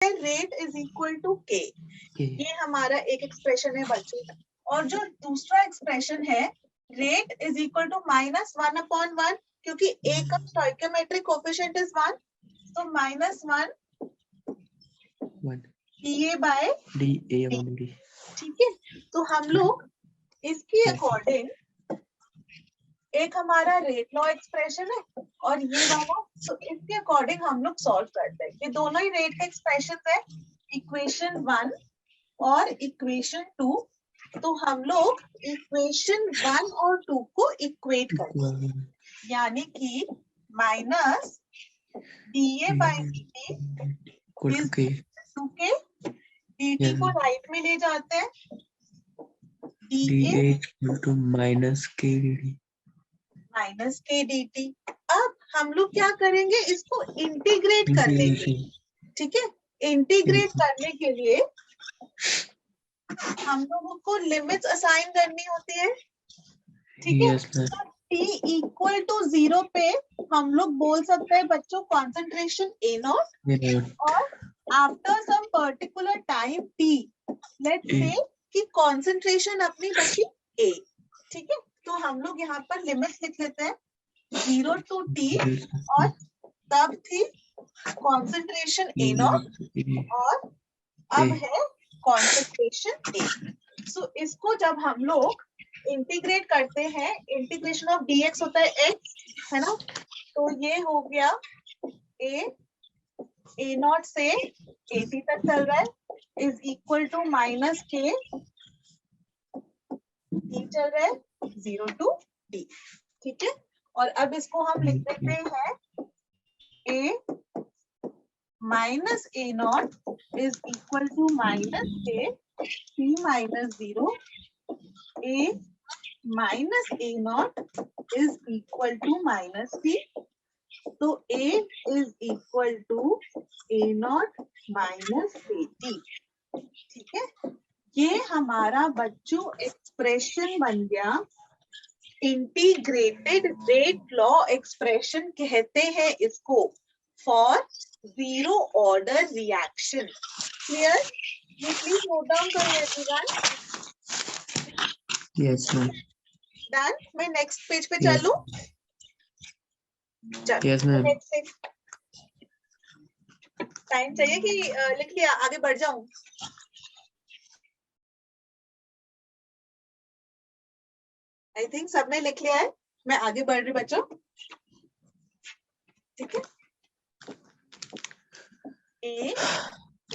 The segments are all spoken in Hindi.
रेट इज इक्वल टू के, ये हमारा एक एक्सप्रेशन है बच्चों। और जो दूसरा एक्सप्रेशन है रेट इज इक्वल टू -1/1, क्योंकि ए का स्टोइकियोमेट्रिक कोएफिशिएंट इज 1, तो -1 DA बाय DA। ठीक है, तो हम लोग इसके अकॉर्डिंग, एक हमारा रेट लॉ एक्सप्रेशन है और ये वाला, तो इसके अकॉर्डिंग हम लोग सॉल्व करते हैं। ये दोनों ही रेट के एक्सप्रेशन है, इक्वेशन 1 और इक्वेशन 2। तो हम लोग इक्वेशन 1 और 2 को इक्वेट करते हैं, यानी कि minus DA by DT is to K, DT को राइट में ले जाते हैं, DA माइनस के DT। अब हम लोग क्या करेंगे, इसको इंटीग्रेट कर लेंगे। ठीक है, इंटीग्रेट करने के लिए हम लोगों को लिमिट्स असाइन करनी होती है। ठीक है, तो t इक्वल टू 0 पे हम लोग बोल सकते हैं बच्चों कॉन्सेंट्रेशन A0, और after some particular time t, let's say कि कॉन्सेंट्रेशन अपनी बची A। ठीक है, तो हम लोग यहाँ पर लिमिट्स लिख लेते हैं 0 to t, और तब थी कॉन्सेंट्रेशन A0 और अब है कॉन्सेंट्रेशन A। सो इसको जब हम लोग इंटीग्रेट करते हैं, इंटीग्रेशन ऑफ dx होता है x, है ना, तो ये हो गया A0 से AT तक चल रहा है, is equal to minus K t चल रहा है 0 to t। ठीक है, और अब इसको हम लिख देते हैं A minus A0 is equal to minus K t minus 0, A minus A0 is equal to minus t, तो A is equal to A0 minus AT। ठीक है, ये हमारा बच्चों एक्सप्रेशन बन गया। इंटीग्रेटेड रेट लॉ एक्सप्रेशन कहते हैं इसको, for zero order reaction. Clear? ये प्लीज नोट डाउन करो एवरीवन। Yes ma'am. डन? मैं नेक्स्ट पेज पे चलूं? Yes ma'am. टाइम चाहिए कि लिख लिया, आगे बढ़ जाऊं? आई थिंक सबने लिख लिया है, मैं आगे बढ़ रही बच्चों। ठीक है, A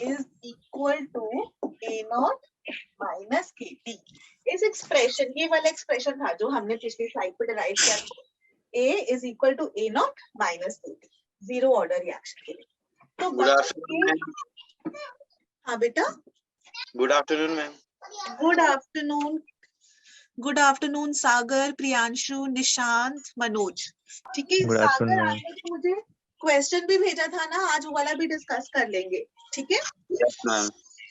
is equal to A0 minus KT। इस एक्सप्रेशन, ये वाला एक्सप्रेशन था जो हमने पिछली स्लाइड पे डिराइव किया था, A is equal to A0 minus KT, zero order reaction के लिए। तो हाँ बेटा, good afternoon ma'am. Good afternoon, good afternoon Sagar, Priyanshu, Nishant, Manoj. ठीक है, सागर आपने मुझे क्वेश्चन भी भेजा था ना, आज वो वाला भी डिस्कस कर लेंगे। ठीक है, यस मैम।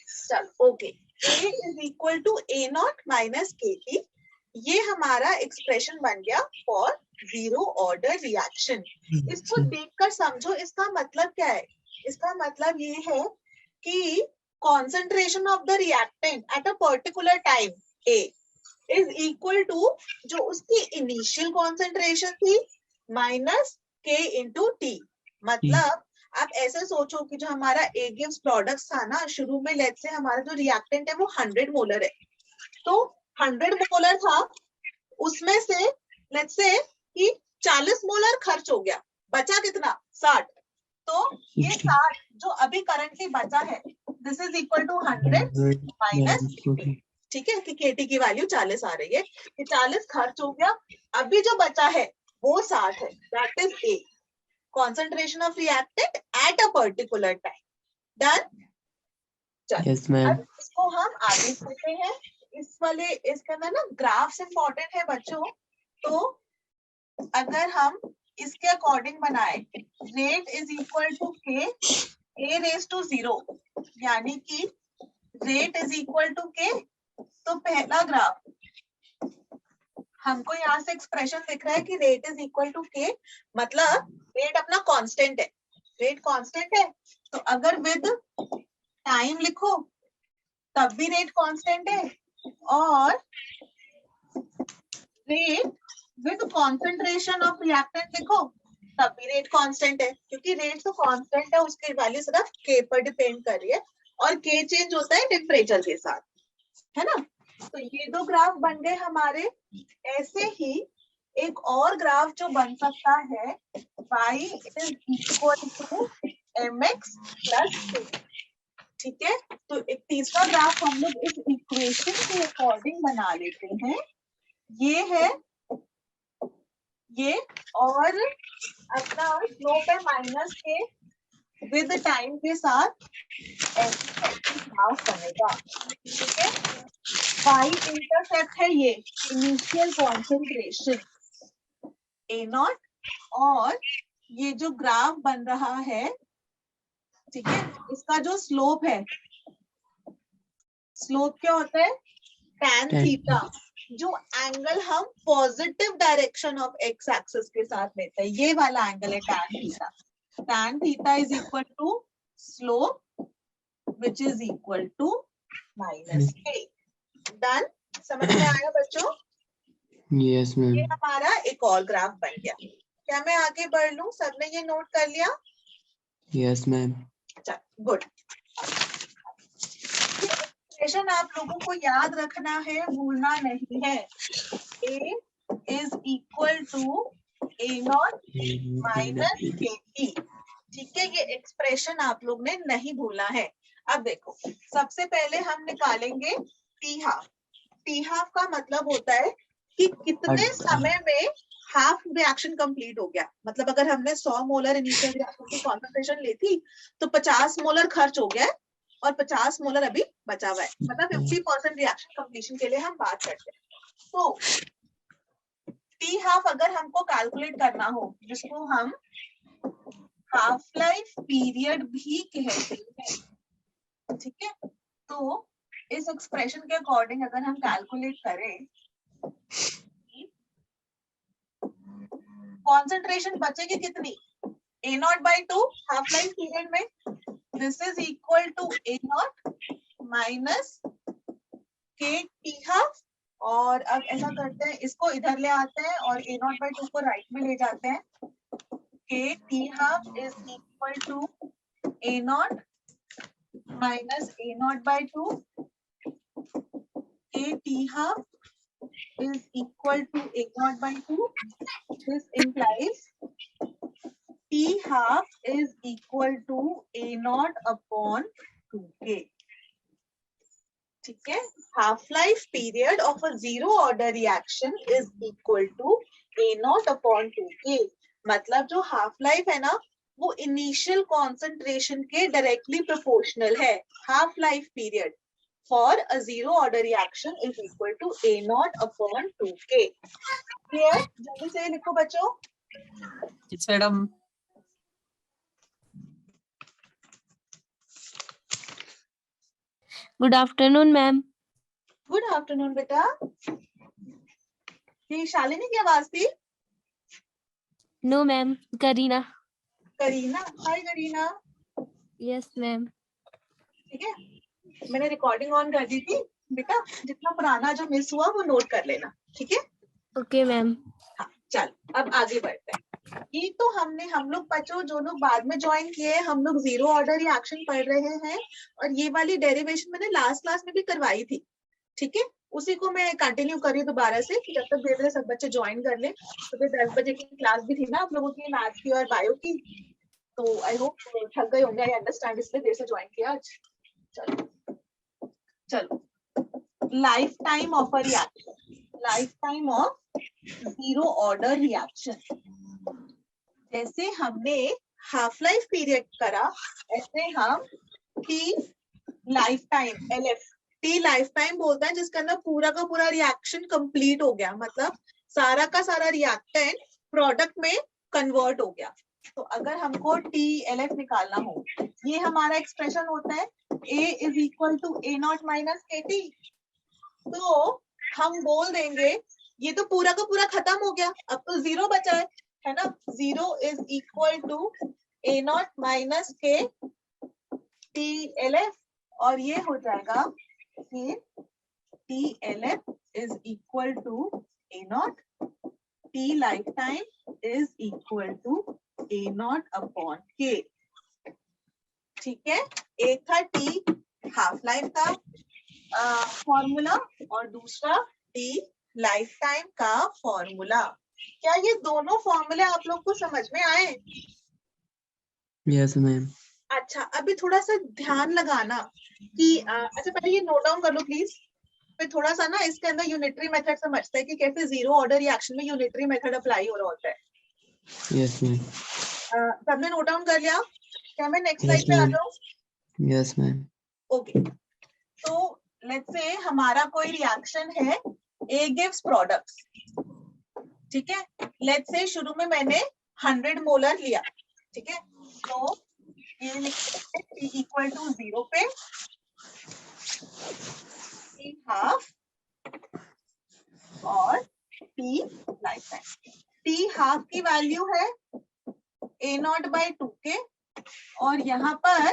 चलो okay, A is equal to A0 minus KT, ये हमारा एक्सप्रेशन बन गया फॉर जीरो ऑर्डर रिएक्शन। इसको देखकर समझो इसका मतलब क्या है। इसका मतलब ये है कि concentration of the reactant at a particular time A is equal to जो उसकी इनिशियल कॉन्सेंट्रेशन थी माइनस K इंटू T। मतलब आप ऐसे सोचो कि जो हमारा A gives प्रोडक्ट्स था ना, शुरू में लेट्स से हमारा जो रिएक्टेंट है वो 100 मोलर है, तो 100 मोलर था, उसमें से लेट्स से कि 40 मोलर खर्च हो गया, बचा कितना 60, तो ये 60 जो अभी करंटली बचा है, this is equal to 100 minus, ठीक है, कि KT की वैल्यू 40 आ रही है, कि 40 खर्च हो गया, अभी जो बचा है वो 60 है, that is A, concentration of reactant at a particular time. Done? Yes, ma'am. इसको हम आगे पढ़ते हैं। इस वाले इसके अंदर ना ग्राफ्स इंपॉर्टेंट है बच्चों, तो अगर हम इसके अकॉर्डिंग बनाए, rate is equal to K A raise to 0, यानी कि rate is equal to K, तो पहला ग्राफ हमको यहाँ से एक्सप्रेशन दिख रहा है कि rate is equal to K, मतलब रेट अपना कांस्टेंट है, रेट कांस्टेंट है, तो अगर विद टाइम लिखो तब भी रेट कांस्टेंट है, और rate with concentration of reactant लिखो तब भी रेट कांस्टेंट है, क्योंकि रेट तो कांस्टेंट है, उसकी वैल्यू सिर्फ के पर डिपेंड कर रही है, और के चेंज होता है टेम्परेचर के साथ, है ना। तो ये दो ग्राफ बन गए हमारे। ऐसे ही एक और ग्राफ जो बन सकता है, y is equal to mx plus k, ठीक है। तो एक तीसरा ग्राफ हम लोग इस इक्वेशन के अकॉर्डिंग बना लेते हैं। ये है ये, और अपना स्लोप है माइनस के, विद टाइम के साथ ग्राफ बनेगा, ठीक है। y इंटरसेप्ट है ये इनिशियल कॉन्सेंट्रेशन ए नॉट, और ये जो ग्राफ बन रहा है, ठीक है, इसका जो स्लोप है, स्लोप क्या होता है, tan थीटा, जो एंगल हम positive direction of x axis के साथ लेते हैं, ये वाला एंगल है tan theta. tan theta is equal to slope which is equal to minus K. Done, समझ में आया बच्चों? Yes ma'am. ये हमारा एक और ग्राफ बन गया। क्या मैं आगे बढ़ लूं? सबने ये नोट कर लिया? Yes ma'am. चल गुड। एक्सप्रेशन आप लोगों को याद रखना है, भूलना नहीं है। A is equal to A naught minus के टी, ठीक है। ये एक्सप्रेशन आप लोग ने नहीं भूलना है। अब देखो, सबसे पहले हम निकालेंगे टी हाफ। टी हाफ का मतलब होता है कि कितने समय में हाफ रिएक्शन कंप्लीट हो गया। मतलब अगर हमने 100 मोलर इनिशियल रिएक्शन की कॉन्सेंट्रेशन ली थी, तो 50 मोलर खर्च हो गया है और 50 मोलर अभी बचा हुआ है, मतलब 50% रिएक्शन कंप्लीशन के लिए हम बात करते हैं। तो टी हाफ अगर हमको कैलकुलेट करना हो, जिसको हम हाफ लाइफ पीरियड भी कहते हैं, ठीक है, तो इस एक्सप्रेशन के अकॉर्डिंग अगर हम कैलकुलेट करें, कॉन्सेंट्रेशन बचेगी कितनी, A naught by two half life period में, this is equal to A naught minus के टी हाफ। और अब ऐसा करते हैं, इसको इधर ले आते हैं और ए नॉट बाई टू को राइट में ले जाते हैं। K T half is equal to A naught minus a naught by 2, a t half is equal to a naught by 2. This implies t half is equal to a naught upon 2k. ठीक है, half life period of a zero order reaction is equal to a naught upon 2k. मतलब जो half life है ना, वो इनिशियल कॉन्सेंट्रेशन के डायरेक्टली प्रोपोर्शनल है। Half life period for a zero order reaction is equal to A naught upon 2k। Clear? जल्दी से लिखो बच्चों। Yes madam. Good afternoon ma'am. Good afternoon बेटा। ये शालिनी की आवाज थी? No ma'am, Kareena. Kareena, hi Kareena. Yes ma'am. ठीक है, मैंने रिकॉर्डिंग ऑन कर दी थी बेटा, जितना पुराना जो मिस हुआ वो नोट कर लेना, ठीक है? Okay ma'am. हाँ, चल अब आगे बढ़ते हैं। ये तो हम लोग बच्चों जो लोग बाद में ज्वाइन किए, हम लोग जीरो ऑर्डर रिएक्शन पढ़ रहे हैं, और ये वाली डेरिवेशन मैंने लास्ट क्लास में भी करवाई थी, ठीक है। उसी को मैं कंटिन्यू करी दोबारा से, कि जब तक धीरे धीरे सब बच्चे ज्वाइन कर ले। तो फिर 10 बजे की क्लास भी थी ना आप लोगों की, मैथ्स की और बायो की, तो आई होप थक गए होंगे, आई अंडरस्टैंड, इसलिए देर से ज्वाइन किया आज। चलो चलो, life time of a reaction, life time of zero order reaction. जैसे हमने हाफ लाइफ पीरियड करा, ऐसे हम tea life time, LF, tea life time बोलता है जिसके अंदर पूरा का पूरा रिएक्शन कंप्लीट हो गया, मतलब सारा का सारा रिएक्टेंट प्रोडक्ट में कन्वर्ट हो गया। तो अगर हमको टी एल एफ निकालना हो, ये हमारा एक्सप्रेशन होता है A is equal to A naught minus के टी। तो हम बोल देंगे ये तो पूरा का पूरा खत्म हो गया, अब तो जीरो बचा है ना। Zero is equal to A naught minus K TLF, और ये हो जाएगा कि TLF is equal to A naught, T life time is equal to A naught upon K. ठीक है, एक था T हाफ लाइफ का फॉर्मूला और दूसरा T लाइफ टाइम का फॉर्मूला। क्या ये दोनों फॉर्मूले आप लोग को समझ में आए? Yes ma'am. अच्छा, अभी थोड़ा सा ध्यान लगाना कि अच्छा पहले ये नोट डाउन कर लो प्लीज, फिर थोड़ा सा ना इसके अंदर यूनिटरी मेथड समझते हैं कि कैसे जीरो ऑर्डर रिएक्शन में यूनिटरी मेथड अप्लाई हो रहा होता है। Yes ma'am. सबने नोट डाउन कर लिया? क्या मैं नेक्स्ट Yes, स्लाइड पे आ ma'am. जाऊं? Yes ma'am. ओके, तो लेट्स से हमारा कोई रिएक्शन है, A gives products, ठीक है। लेट्स से शुरू में मैंने 100 मोलर लिया, ठीक है, तो ये लिखते हैं T इक्वल टू 0 पे T हाफ और T life time. T half की वैल्यू है A नॉट बाई 2 के, और यहाँ पर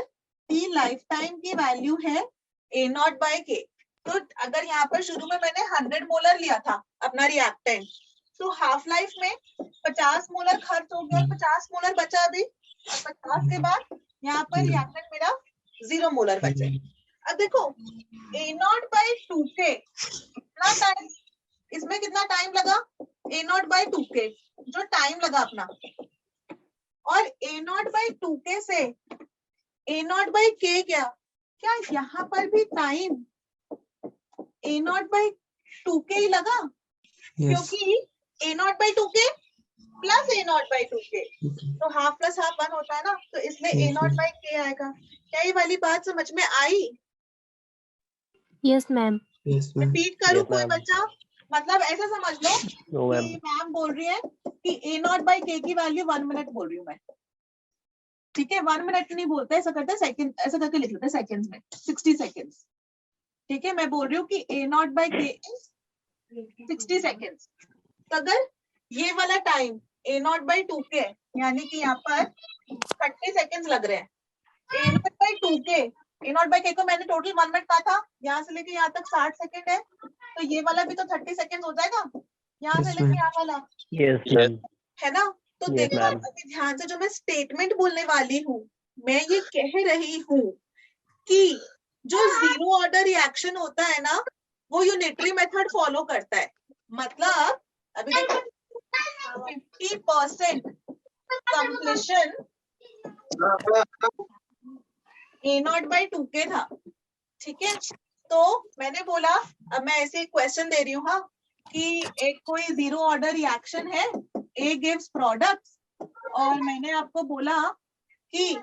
T लाइफ टाइम की वैल्यू है A नॉट बाई के। तो अगर यहाँ पर शुरू में मैंने 100 मोलर लिया था अपना रिएक्टेंट, तो हाफ लाइफ में 50 मोलर खर्च हो गया, 50 मोलर बचा अभी, और 50 के बाद यहाँ पर रिएक्टेंट मेरा 0 मोलर बचे। अब देखो A नॉट बाई 2 के कितना टाइम, इसमें कितना टाइम लगा, A नॉट बाई 2 के जो टाइम लगा अपना, और A नॉट बाई 2 के से A नॉट बाई के क्या, क्या यहाँ पर भी टाइम A नॉट बाई 2 के ही लगा? यस। क्योंकि A नॉट बाई 2 के प्लस A नॉट बाई 2 के, तो हाफ प्लस हाफ 1 होता है ना, तो इसलिए A नॉट बाई के आएगा। क्या ये वाली बात समझ में आई? Yes ma'am. Yes ma'am. Repeat करूं? Yes, कोई ma'am. बच्चा? मतलब ऐसा समझ लो No, ma'am. कि मैम बोल रही है कि A नॉट बाई के की वैल्यू 1 मिनट बोल रही हूँ मैं, ठीक है। 1 मिनट नहीं बोलते, ऐसा करते सेकंड, ऐसा करके लिख लेते सेकंड्स में, 60 सेकंड्स, ठीक है। मैं बोल रही हूँ कि A नॉट बाई के 60 सेकंड्स। तो अगर ये वाला टाइम A नॉट बाई 2 के, यानी कि यहाँ पर 30 सेकंड्स लग रहे हैं, A नॉट बाई 2 के, A नॉट बाई के को मैंने टोटल 1 मिनट कहा था, यहाँ से लेके यहाँ तक 60 सेकंड है, तो ये वाला भी तो 30 सेकंड हो जाएगा, यहाँ से Yes, लेके ma'am. यहाँ वाला, Yes, ma'am. है ना। तो Yes, देखो ma'am. अभी ध्यान से जो मैं स्टेटमेंट बोलने वाली हूँ, मैं ये कह रही हूँ कि जो जीरो ऑर्डर रिएक्शन होता है ना, वो यूनिटरी मेथड फॉलो करता है। मतलब अभी देखो 50% कंप्लीशन A नॉट बाई 2 के था, ठीक है। तो मैंने बोला, अब मैं ऐसे क्वेश्चन दे रही हूँ हाँ, कि एक कोई जीरो ऑर्डर रिएक्शन है, A गिव्स प्रोडक्ट्स, और मैंने आपको बोला कि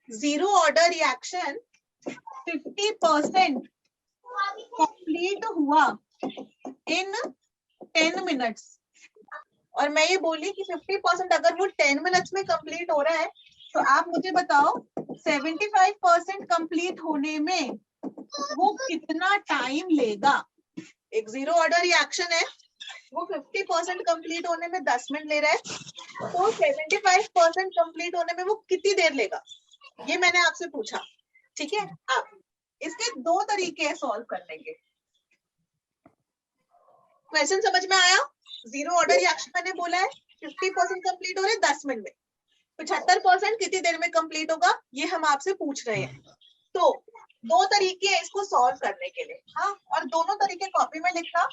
जीरो ऑर्डर रिएक्शन 50% कंप्लीट हुआ इन 10 मिनट्स, और मैं ये बोली कि 50% अगर वो 10 मिनट्स में कंप्लीट हो रहा है, तो आप मुझे बताओ 75% कंप्लीट होने में वो कितना टाइम लेगा। एक जीरो ऑर्डर रिएक्शन है, वो 50% कंप्लीट होने में 10 मिनट ले रहा है, तो 75% कंप्लीट होने में वो कितनी देर लेगा, ये मैंने आपसे पूछा, ठीक है। अब इसके दो तरीके हैं सॉल्व करने के। क्वेश्चन समझ में आया? जीरो ऑर्डर रिएक्शन मैंने बोला है 50% कंप्लीट हो रहे 10 मिनट में, 75% कितनी देर में कंप्लीट होगा, ये हम आपसे पूछ रहे हैं। तो दो तरीके हैं इसको सॉल्व करने के लिए, हाँ, और दोनों तरीके कॉपी में लिखना,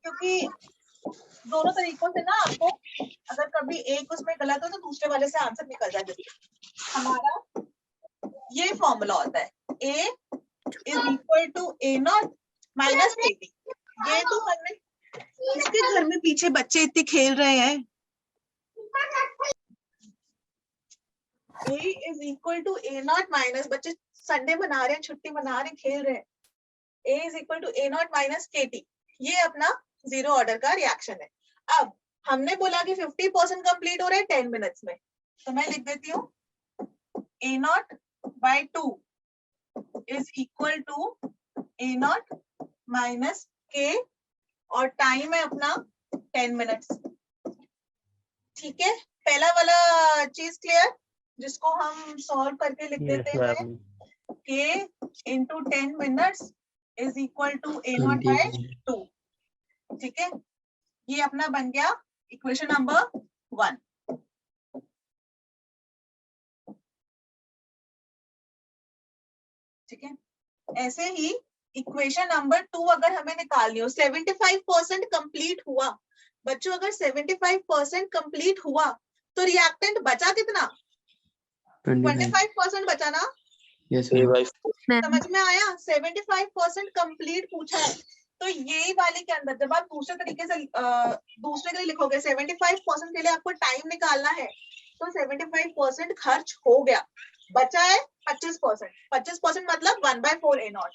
क्योंकि दोनों तरीकों से ना आपको अगर कभी एक उसमें गलत हो तो दूसरे वाले से आंसर निकल जाएगा। हमारा ये फॉर्मूला होता है A is equal to A not minus KT। ये तो हमने, किसके घर में पीछे बच्चे इतने खेल रहे हैं? A is equal to A not minus, बच्चे संडे मना रहे हैं, छुट्टी मना रहे हैं, खेल रहे हैं। A is equal to A not minus KT, ये अपना जीरो ऑर्डर का रिएक्शन है। अब हमने बोला कि 50% कंप्लीट हो रहा है 10 मिनट्स में, तो मैं लिख देती हूँ A naught by 2 is equal to A not minus K, और टाइम है अपना 10 मिनट्स, ठीक है। पहला वाला चीज क्लियर? जिसको हम सॉल्व करके लिख Yes, देते हैं ma'am. k into 10 minutes is equal to a naught by 2. ठीक है, ये अपना बन गया इक्वेशन नंबर 1. ठीक है, ऐसे ही इक्वेशन नंबर 2 अगर हमें निकालनी हो, 75% कंप्लीट हुआ बच्चों, अगर 75% कंप्लीट हुआ तो रिएक्टेंट बचा कितना? 25% बचा ना? Yes, A ma'am. by 4. Ma'am. समझ में आया? 75% कंप्लीट पूछा है, तो यही वाले के अंदर जब आप दूसरे तरीके से दूसरे के लिए लिखोगे 75% के लिए आपको टाइम निकालना है, तो 75% खर्च हो गया, बचा है 25%. 25% मतलब 1/4 ए नॉट.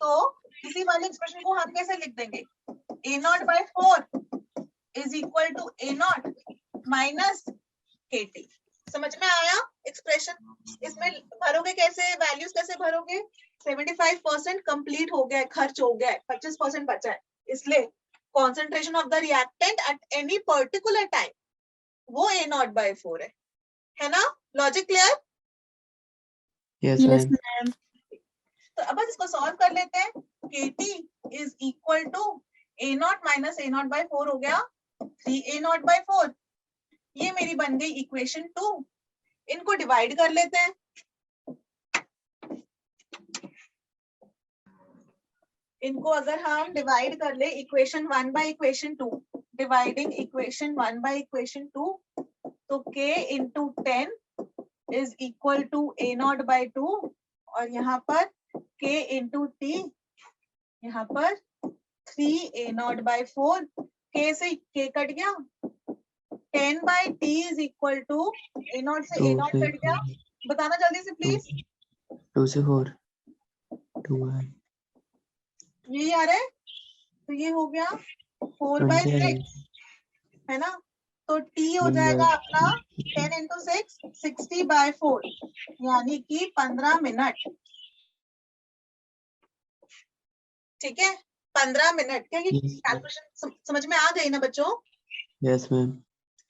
तो इसी वाले एक्सप्रेशन को हम कैसे लिख देंगे? A naught by 4 is equal to A naught minus के टी. समझ में आया एक्सप्रेशन? इसमें भरोगे कैसे, वैल्यूज कैसे भरोगे? 75% कंप्लीट हो गया है, खर्च हो गया है, 25% बचा है, इसलिए concentration of the reactant at any particular time वो ए नॉट बाय 4 है ना? Logic clear? Yes, Yes, ma'am. ma'am. तो अब बस इसको सॉल्व कर लेते हैं. KT is equal to A naught minus A naught by 4 हो गया 3 ए नॉट बाय 4. ये मेरी बन गई इक्वेशन 2. इनको डिवाइड कर लेते हैं. इनको अगर हम डिवाइड कर ले equation 1 by equation 2, dividing equation 1 by equation 2, तो k into 10 is equal to A naught by 2, और यहाँ पर k इंटू t, यहाँ पर 3 ए नॉट बाय 4. k से k कट गया, 10 by t is equal to A naught से ए 2 नॉट से कट गया. बताना जल्दी से प्लीज. 2 से 4. 2 है. यही आ रहा है, तो ये हो गया 4 बाय 6 है ना? तो t हो जाएगा अपना 10 इंटू 6 60 बाय 4, यानी कि 15 मिनट. ठीक है, 15 मिनट. क्या ये Yes, ma'am. कैलकुलेशन समझ में आ गई ना बच्चों? Yes, ma'am.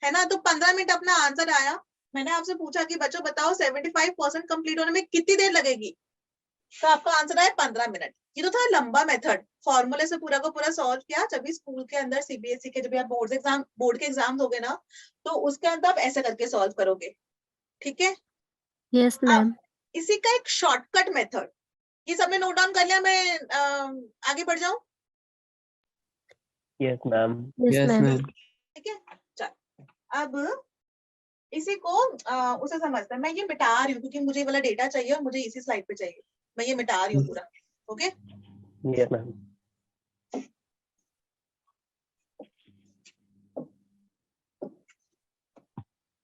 है ना? तो 15 मिनट अपना आंसर आया. मैंने आपसे पूछा कि बच्चों बताओ 75% कंप्लीट होने में कितनी देर लगेगी, तो आपका आंसर आया 15 मिनट. ये तो था लंबा मेथड, फॉर्मूले से पूरा को पूरा सॉल्व किया. जब भी स्कूल के अंदर सीबीएसई के जब आप बोर्ड के एग्जाम दोगे ना, तो उसके अंदर आप ऐसे करके सॉल्व करोगे. ठीक है, Yes, ma'am. इसी का एक शॉर्टकट मेथड, ये सबने नोट डाउन कर लिया? मैं आगे बढ़ जाऊं? Yes, ma'am. Yes, Yes, ma'am. ma'am. ठीक है, चल अब इसी को उसे समझते हैं. मैं ये मिटा रही हूँ क्योंकि मुझे ये वाला डेटा चाहिए और मुझे इसी स्लाइड पे चाहिए. मैं ये मिटा रही हूँ पूरा. Okay, Yes, ma'am.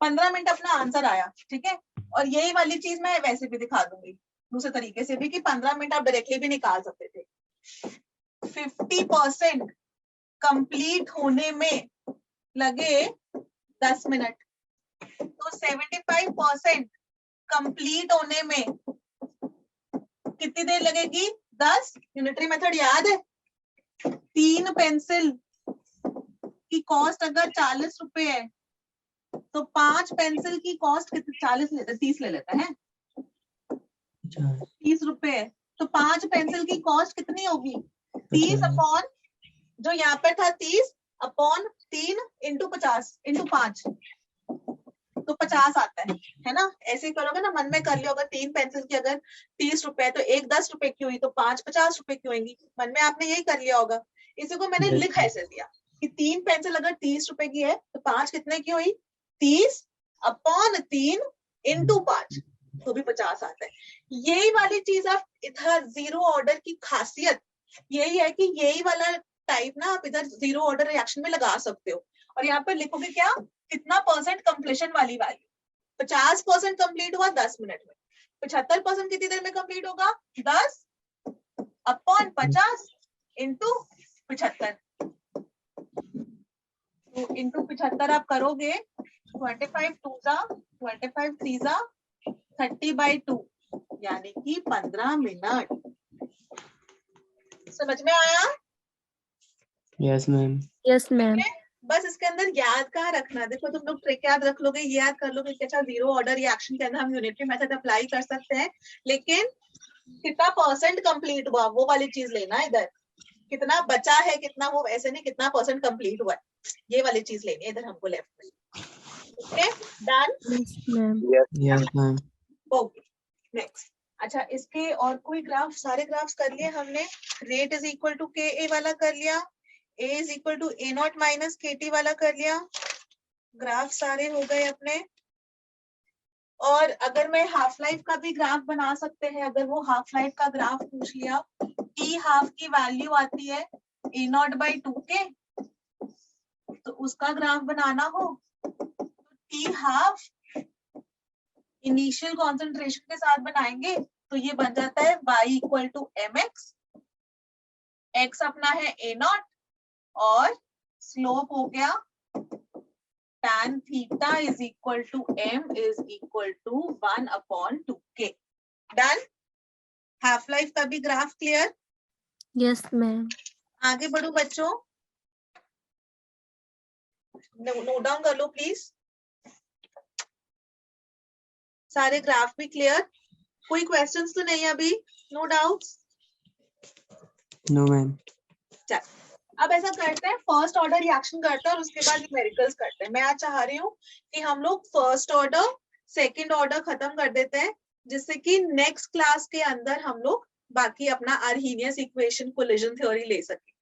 पंद्रह मिनट अपना आंसर आया. ठीक है, और यही वाली चीज मैं वैसे भी दिखा दूंगी दूसरे तरीके से भी कि 15 मिनट आप डायरेक्टली भी निकाल सकते थे. 50% कंप्लीट होने में लगे 10 मिनट, तो 75% कंप्लीट होने में कितनी देर लगेगी? 10. यूनिटरी मेथड याद है? 3 पेंसिल की कॉस्ट अगर 40 रुपए है, तो 5 पेंसिल की कॉस्ट कितनी? 40 लेता, 30 ले लेता है, 30 रुपए है, तो 5 पेंसिल की कॉस्ट कितनी होगी? 30 अपॉन जो यहाँ पर था 30 अपॉन 3 इंटू 50 इंटू 5, तो 50 आता है ना? ऐसे ही करोगे ना, मन में कर लियो. अगर 3 पेंसिल की अगर 30 रुपए है, तो एक 10 रुपए की हुई, तो 5 50 रुपए की होंगी. मन में आपने यही कर लिया होगा. इसी को मैंने लिख ऐसे दिया कि 3 पेंसिल अगर 30 रुपए की है, तो 5 कितने की हुई? 30 अपॉन 3 इंटू 5, तो भी 50 आता है. यही वाली चीज आप इधर जीरो ऑर्डर की खासियत यही है कि यही वाला टाइप ना आप इधर जीरो ऑर्डर रिएक्शन में लगा सकते हो. और यहाँ पर लिखोगे क्या? कितना परसेंट कंप्लीशन वाली वैल्यू. 50% कंप्लीट हुआ 10 मिनट में. 75% कितनी देर में कंप्लीट होगा? 10 अपॉन 50 इंटू 75. तो इंटू 75 आप करोगे 25 2 जा 25 3 जा 30 बाई 2, यानी कि 15 मिनट. समझ में आया? Yes, ma'am. Yes, ma'am. बस इसके अंदर याद कहाँ रखना है, देखो तुम लोग ट्रिक याद रख लोगे, ये याद कर लोगे कि अच्छा जीरो ऑर्डर रिएक्शन के अंदर हम यूनिटरी मेथड अप्लाई कर सकते हैं, लेकिन कितना परसेंट कंप्लीट हुआ वो वाली चीज लेना है इधर, कितना बचा है कितना, वो ऐसे नहीं कितना परसेंट कंप्लीट हुआ है, ये वाली चीज लेनी है इधर हमको लेफ्ट में। Okay done. Yes, ma'am. Yes, ma'am. Okay next. अच्छा इसके और कोई ग्राफ, सारे ग्राफ्स कर लिए हमने, रेट इज इक्वल टू के ए वाला कर लिया, A is equal to A naught minus के टी वाला कर लिया, ग्राफ सारे हो गए अपने। और अगर मैं हाफ लाइफ का भी ग्राफ बना सकते हैं, अगर वो हाफ लाइफ का ग्राफ पूछ लिया, टी हाफ की वैल्यू आती है ए नॉट बाई 2 के, तो उसका ग्राफ बनाना हो तो टी हाफ इनिशियल कॉन्सेंट्रेशन के साथ बनाएंगे, तो ये बन जाता है y equal to m x, x अपना है ए नॉट और स्लोप हो गया tan theta is equal to m is equal to 1/2k। Done. Half life का भी ग्राफ क्लियर। Yes, ma'am. आगे बढ़ो बच्चों, नोट डाउन कर लो प्लीज, सारे ग्राफ भी क्लियर, कोई क्वेश्चंस तो नहीं अभी, नो डाउट्स। No, ma'am. चल अब ऐसा करते हैं, फर्स्ट ऑर्डर रिएक्शन करते हैं और उसके बाद न्यूमेरिकल्स करते हैं। मैं आज चाह रही हूँ कि हम लोग फर्स्ट ऑर्डर सेकंड ऑर्डर खत्म कर देते हैं, जिससे कि नेक्स्ट क्लास के अंदर हम लोग बाकी अपना आर्हीनियस इक्वेशन कोलिजन थ्योरी ले सके।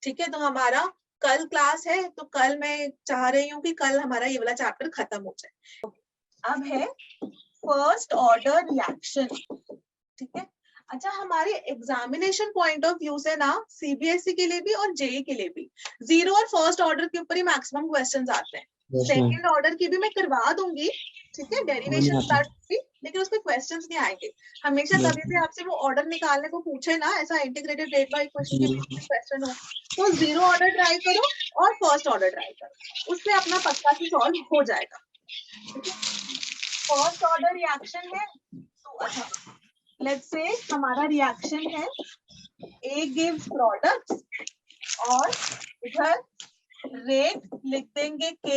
ठीक है, तो हमारा कल क्लास है, तो कल मैं चाह रही हूँ कि कल हमारा ये वाला चैप्टर खत्म हो जाए। अब है फर्स्ट ऑर्डर रिएक्शन। ठीक है, अच्छा हमारे एग्जामिनेशन पॉइंट ऑफ व्यू से ना सीबीएसई के लिए भी और जेई के लिए भी जीरो और फर्स्ट ऑर्डर के ऊपर ही मैक्सिमम क्वेश्चंस आते हैं। Yes, ma'am. सेकंड ऑर्डर की भी मैं करवा दूंगी, ठीक है, डेरिवेशन स्टार्ट भी, लेकिन उसमें क्वेश्चंस नहीं आएंगे। हमेशा Yes, कभी भी आपसे वो ऑर्डर निकालने को पूछे ना, ऐसा इंटीग्रेटेड रेट बाय इक्वेशन के बीच में क्वेश्चन हो, तो जीरो ऑर्डर ट्राई करो और फर्स्ट ऑर्डर ट्राई करो, उससे अपना पक्का से सॉल्व हो जाएगा। फर्स्ट ऑर्डर रिएक्शन है तो अच्छा लेट्स से हमारा रिएक्शन है A gives product और इधर रेट लिख देंगे K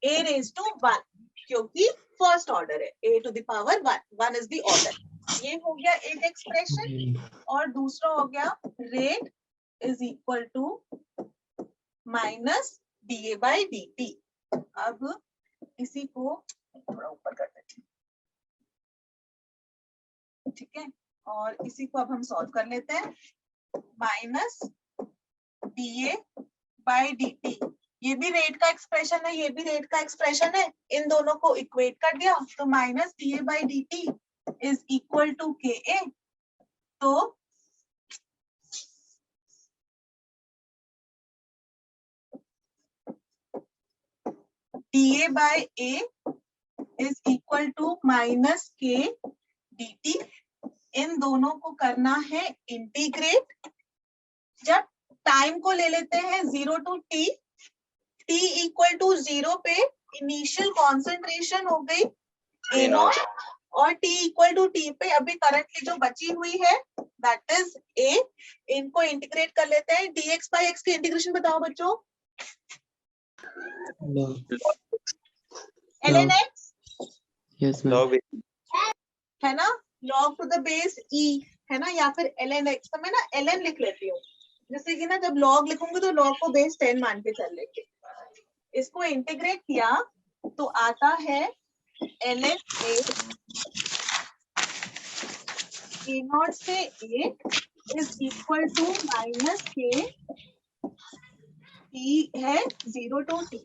A raised to 1, क्योंकि फर्स्ट ऑर्डर है, A to the power 1 is the order। ये हो गया एक एक्सप्रेशन, और दूसरा हो गया rate is equal to minus DA by DT। अब इसी को थोड़ा ऊपर कर देते हैं, ठीक है, और इसी को अब हम सॉल्व कर लेते हैं, माइनस DA by DT, ये भी रेट का एक्सप्रेशन है, ये भी रेट का एक्सप्रेशन है, इन दोनों को इक्वेट कर दिया तो minus DA by DT is equal to KA। तो DA by A is equal to minus K DT, इन दोनों को करना है इंटीग्रेट। जब टाइम को ले लेते हैं 0 to t, t equal to 0 पे इनिशियल कॉन्सेंट्रेशन हो गई A नॉट, और t इक्वल टू t पे अभी करंटली जो बची हुई है दैट इज A। इनको इंटीग्रेट कर लेते हैं, dx by x की इंटीग्रेशन बताओ बच्चों। No. ln x Yes, ma'am. log है ना, log to the base e है ना, या फिर ln x, तो मैं ना ln लिख लेती हूँ, जैसे कि ना जब log लिखूंगी तो log को बेस 10 मान के चल लेंगे। इसको इंटीग्रेट किया तो आता है ln a नॉट से a is equal to minus k t है 0 to t।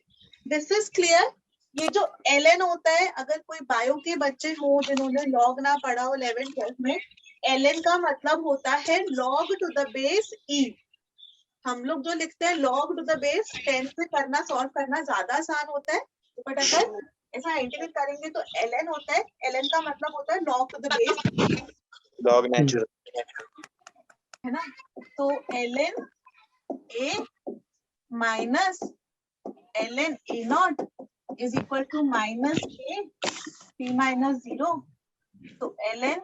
This is clear. ये जो ln होता है, अगर कोई बायो के बच्चे हो जिन्होंने लॉग ना पढ़ा हो 11th-12th में, ln का मतलब होता है log to the base e। हम लोग जो लिखते हैं log टू द बेस 10 से करना, सॉल्व करना ज्यादा आसान होता है, बट अगर ऐसा इंटीग्रेट करेंगे तो ln होता है, ln का मतलब होता है log to the base log natural है ना, तो ln a minus ln a नॉट is equal to minus k t minus 0, तो ln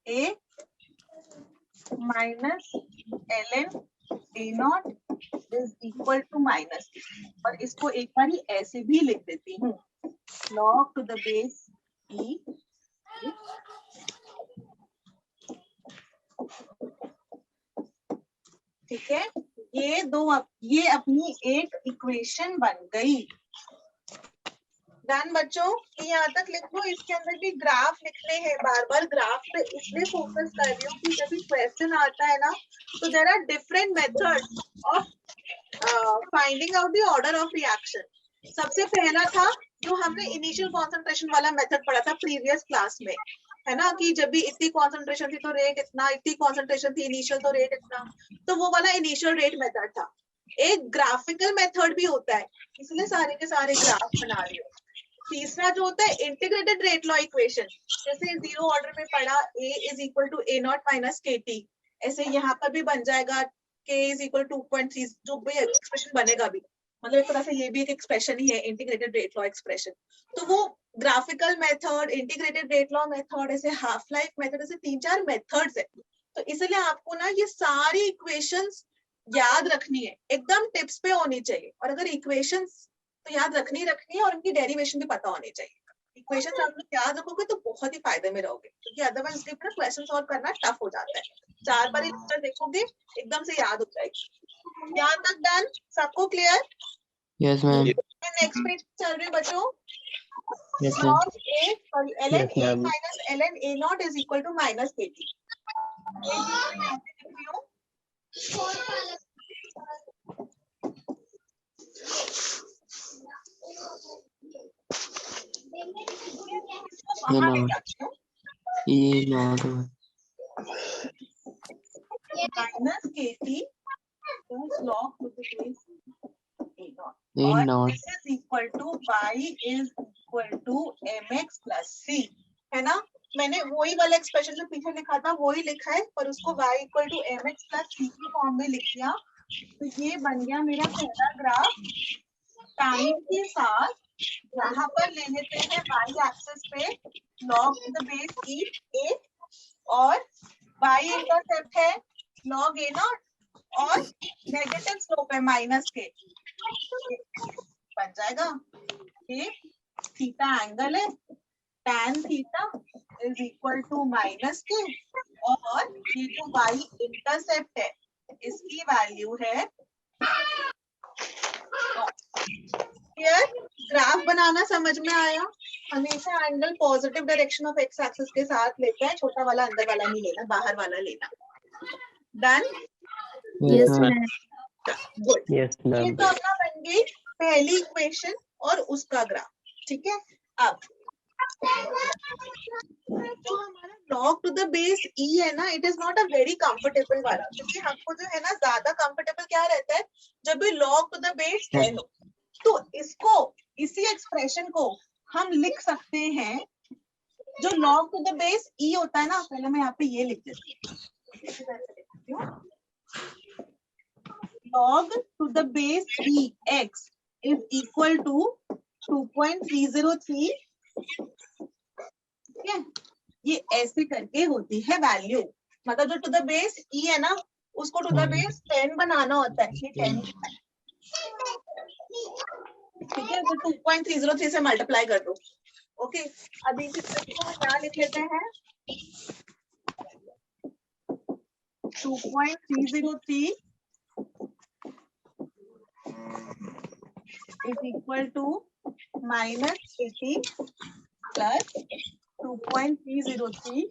a minus ln a नॉट is equal to minus K, और इसको एक बार ही ऐसे भी लिख देती हूँ, log टू द बेस ई, ठीक है। ये अपनी एक इक्वेशन बन गई। डन बच्चों, यहाँ तक लिख लो। इसके अंदर भी ग्राफ लिखने हैं, बार बार ग्राफ पे इसलिए फोकस कर रही हूँ कि जब भी क्वेश्चन आता है ना, तो there are different methods of finding out the order of reaction. सबसे पहला था जो हमने इनिशियल कॉन्सेंट्रेशन वाला मेथड पढ़ा था प्रीवियस क्लास में, है ना, कि जब भी इतनी कॉन्सेंट्रेशन थी तो रेट इतना, इतनी कॉन्सेंट्रेशन थी इनिशियल तो रेट इतना, तो वो वाला इनिशियल रेट मेथड था। एक ग्राफिकल मेथड भी होता है, इसलिए सारे के सारे ग्राफ बना रही हूँ। तीसरा जो होता है इंटीग्रेटेड रेट लॉ इक्वेशन, जैसे जीरो ऑर्डर में पढ़ा a is equal to a not minus के टी, ऐसे यहाँ पर भी बन जाएगा k इज इक्वल 2.3, जो भी एक्सप्रेशन बनेगा भी, मतलब एक तरह से ये भी एक एक्सप्रेशन ही है, इंटीग्रेटेड रेट लॉ एक्सप्रेशन। तो वो graphical method, integrated rate law method, ऐसे हाफ लाइफ मेथड, ऐसे 3-4 मेथड्स है। तो इसलिए आपको ना ये सारी इक्वेशंस याद रखनी है, एकदम टिप्स पे होनी चाहिए। और अगर इक्वेशंस तो याद रखनी है और उनकी डेरिवेशन भी पता होनी चाहिए। इक्वेशंस आप लोग याद रखोगे तो बहुत ही फायदे में रहोगे, क्योंकि अदरवाइज क्वेश्चन सॉल्व करना टफ हो जाता है। 4 बार आंसर देखोगे एकदम से याद हो जाएगी। यहाँ तक डन, सबको clear? Yes, ma'am. Next page चल रहे बच्चों। Yes, ma'am. log a sorry ln a minus ln a naught is equal to minus kt। A naught. E naught. Minus kt log to the base a naught, A और naught. this is equal to y is equal to mx plus c, है ना। मैंने वही वाला एक्सप्रेशन जो पीछे लिखा था वही लिखा है, पर उसको y equal to mx plus c की फॉर्म में लिख दिया। तो ये बन गया मेरा पहला ग्राफ। टाइम के साथ यहाँ पर ले लेते हैं y एक्सिस पे log to the base e a, और y इंटरसेप्ट है log a नॉट, और नेगेटिव स्लोप है माइनस के, बन जाएगा ये थीटा एंगल है, tan theta is equal to minus K, और ये जो y इंटरसेप्ट है इसकी वैल्यू है। क्लियर? ग्राफ बनाना समझ में आया? हमेशा angle positive direction of x axis के साथ लेते हैं, छोटा वाला अंदर वाला नहीं लेना, बाहर वाला लेना। Done? Yes, Yes, ma'am. ma'am. Good. Yes, ये ma'am. तो अपना बन गई पहली इक्वेशन और उसका ग्राफ, ठीक है। अब जो हमारा log to the base e है ना, it is not a very comfortable वाला, क्योंकि हमको जो है ना ज्यादा कंफर्टेबल क्या रहता है, जब भी log टू द बेस 10 हो, तो इसको, इसी एक्सप्रेशन को हम लिख सकते हैं, जो log to the base e होता है ना, पहले मैं यहाँ पे ये लिख देती हूँ, log to the base e x is equal to 2.303, ठीक है। ये ऐसे करके होती है वैल्यू, मतलब जो टू द बेस e है ना, उसको टू द बेस 10 बनाना होता है, ये 10, ठीक है। तो 2.303 से मल्टीप्लाई कर दो। ओके, अभी इस को क्या लिख लेते हैं, 2.303 is equal to minus 80 plus 2.303,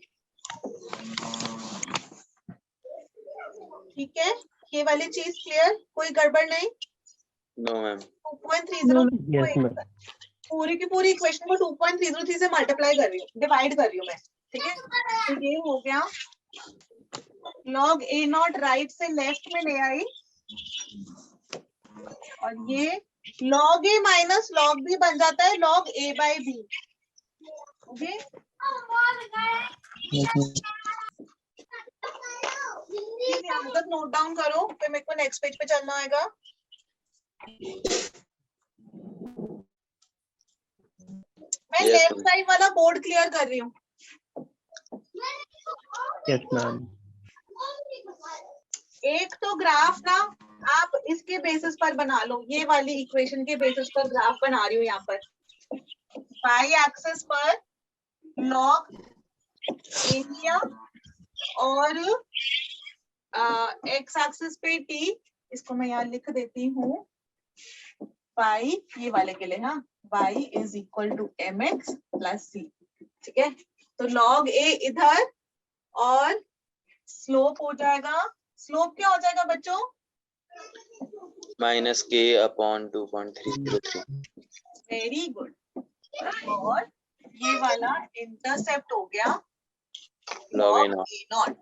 ठीक है। ये वाली चीज क्लियर, कोई गड़बड़ नहीं? No, ma'am. 2.303 Yes, ma'am. पूरी की पूरी इक्वेशन को 2.303 से मल्टीप्लाई कर रही हूँ, डिवाइड कर रही हूँ मैं, ठीक है। तो ये हो गया log a नॉट राइट से लेफ्ट में ले आई, और ये log a minus log b बन जाता है log a by b, okay. Yes, ma'am. यहाँ तक नोट डाउन करो, फिर मेरे को नेक्स्ट पेज पे चलना आएगा। मैं Yes, लेफ्ट ma'am. साइड वाला बोर्ड क्लियर कर रही हूँ। Yes, ma'am. एक तो ग्राफ ना आप इसके बेसिस पर बना लो, ये वाली इक्वेशन के बेसिस पर ग्राफ बना रही हूँ यहाँ पर। y एक्सिस पर लॉग एरिया और x एक्सिस पे t, इसको मैं यहाँ लिख देती हूँ y ये वाले के लिए, हाँ, y is equal to mx plus c, ठीक है। तो log a इधर और स्लोप हो जाएगा, स्लोप क्या हो जाएगा बच्चों? -k/2.303। Very good. और ये वाला इंटरसेप्ट हो गया log log a naught। a not.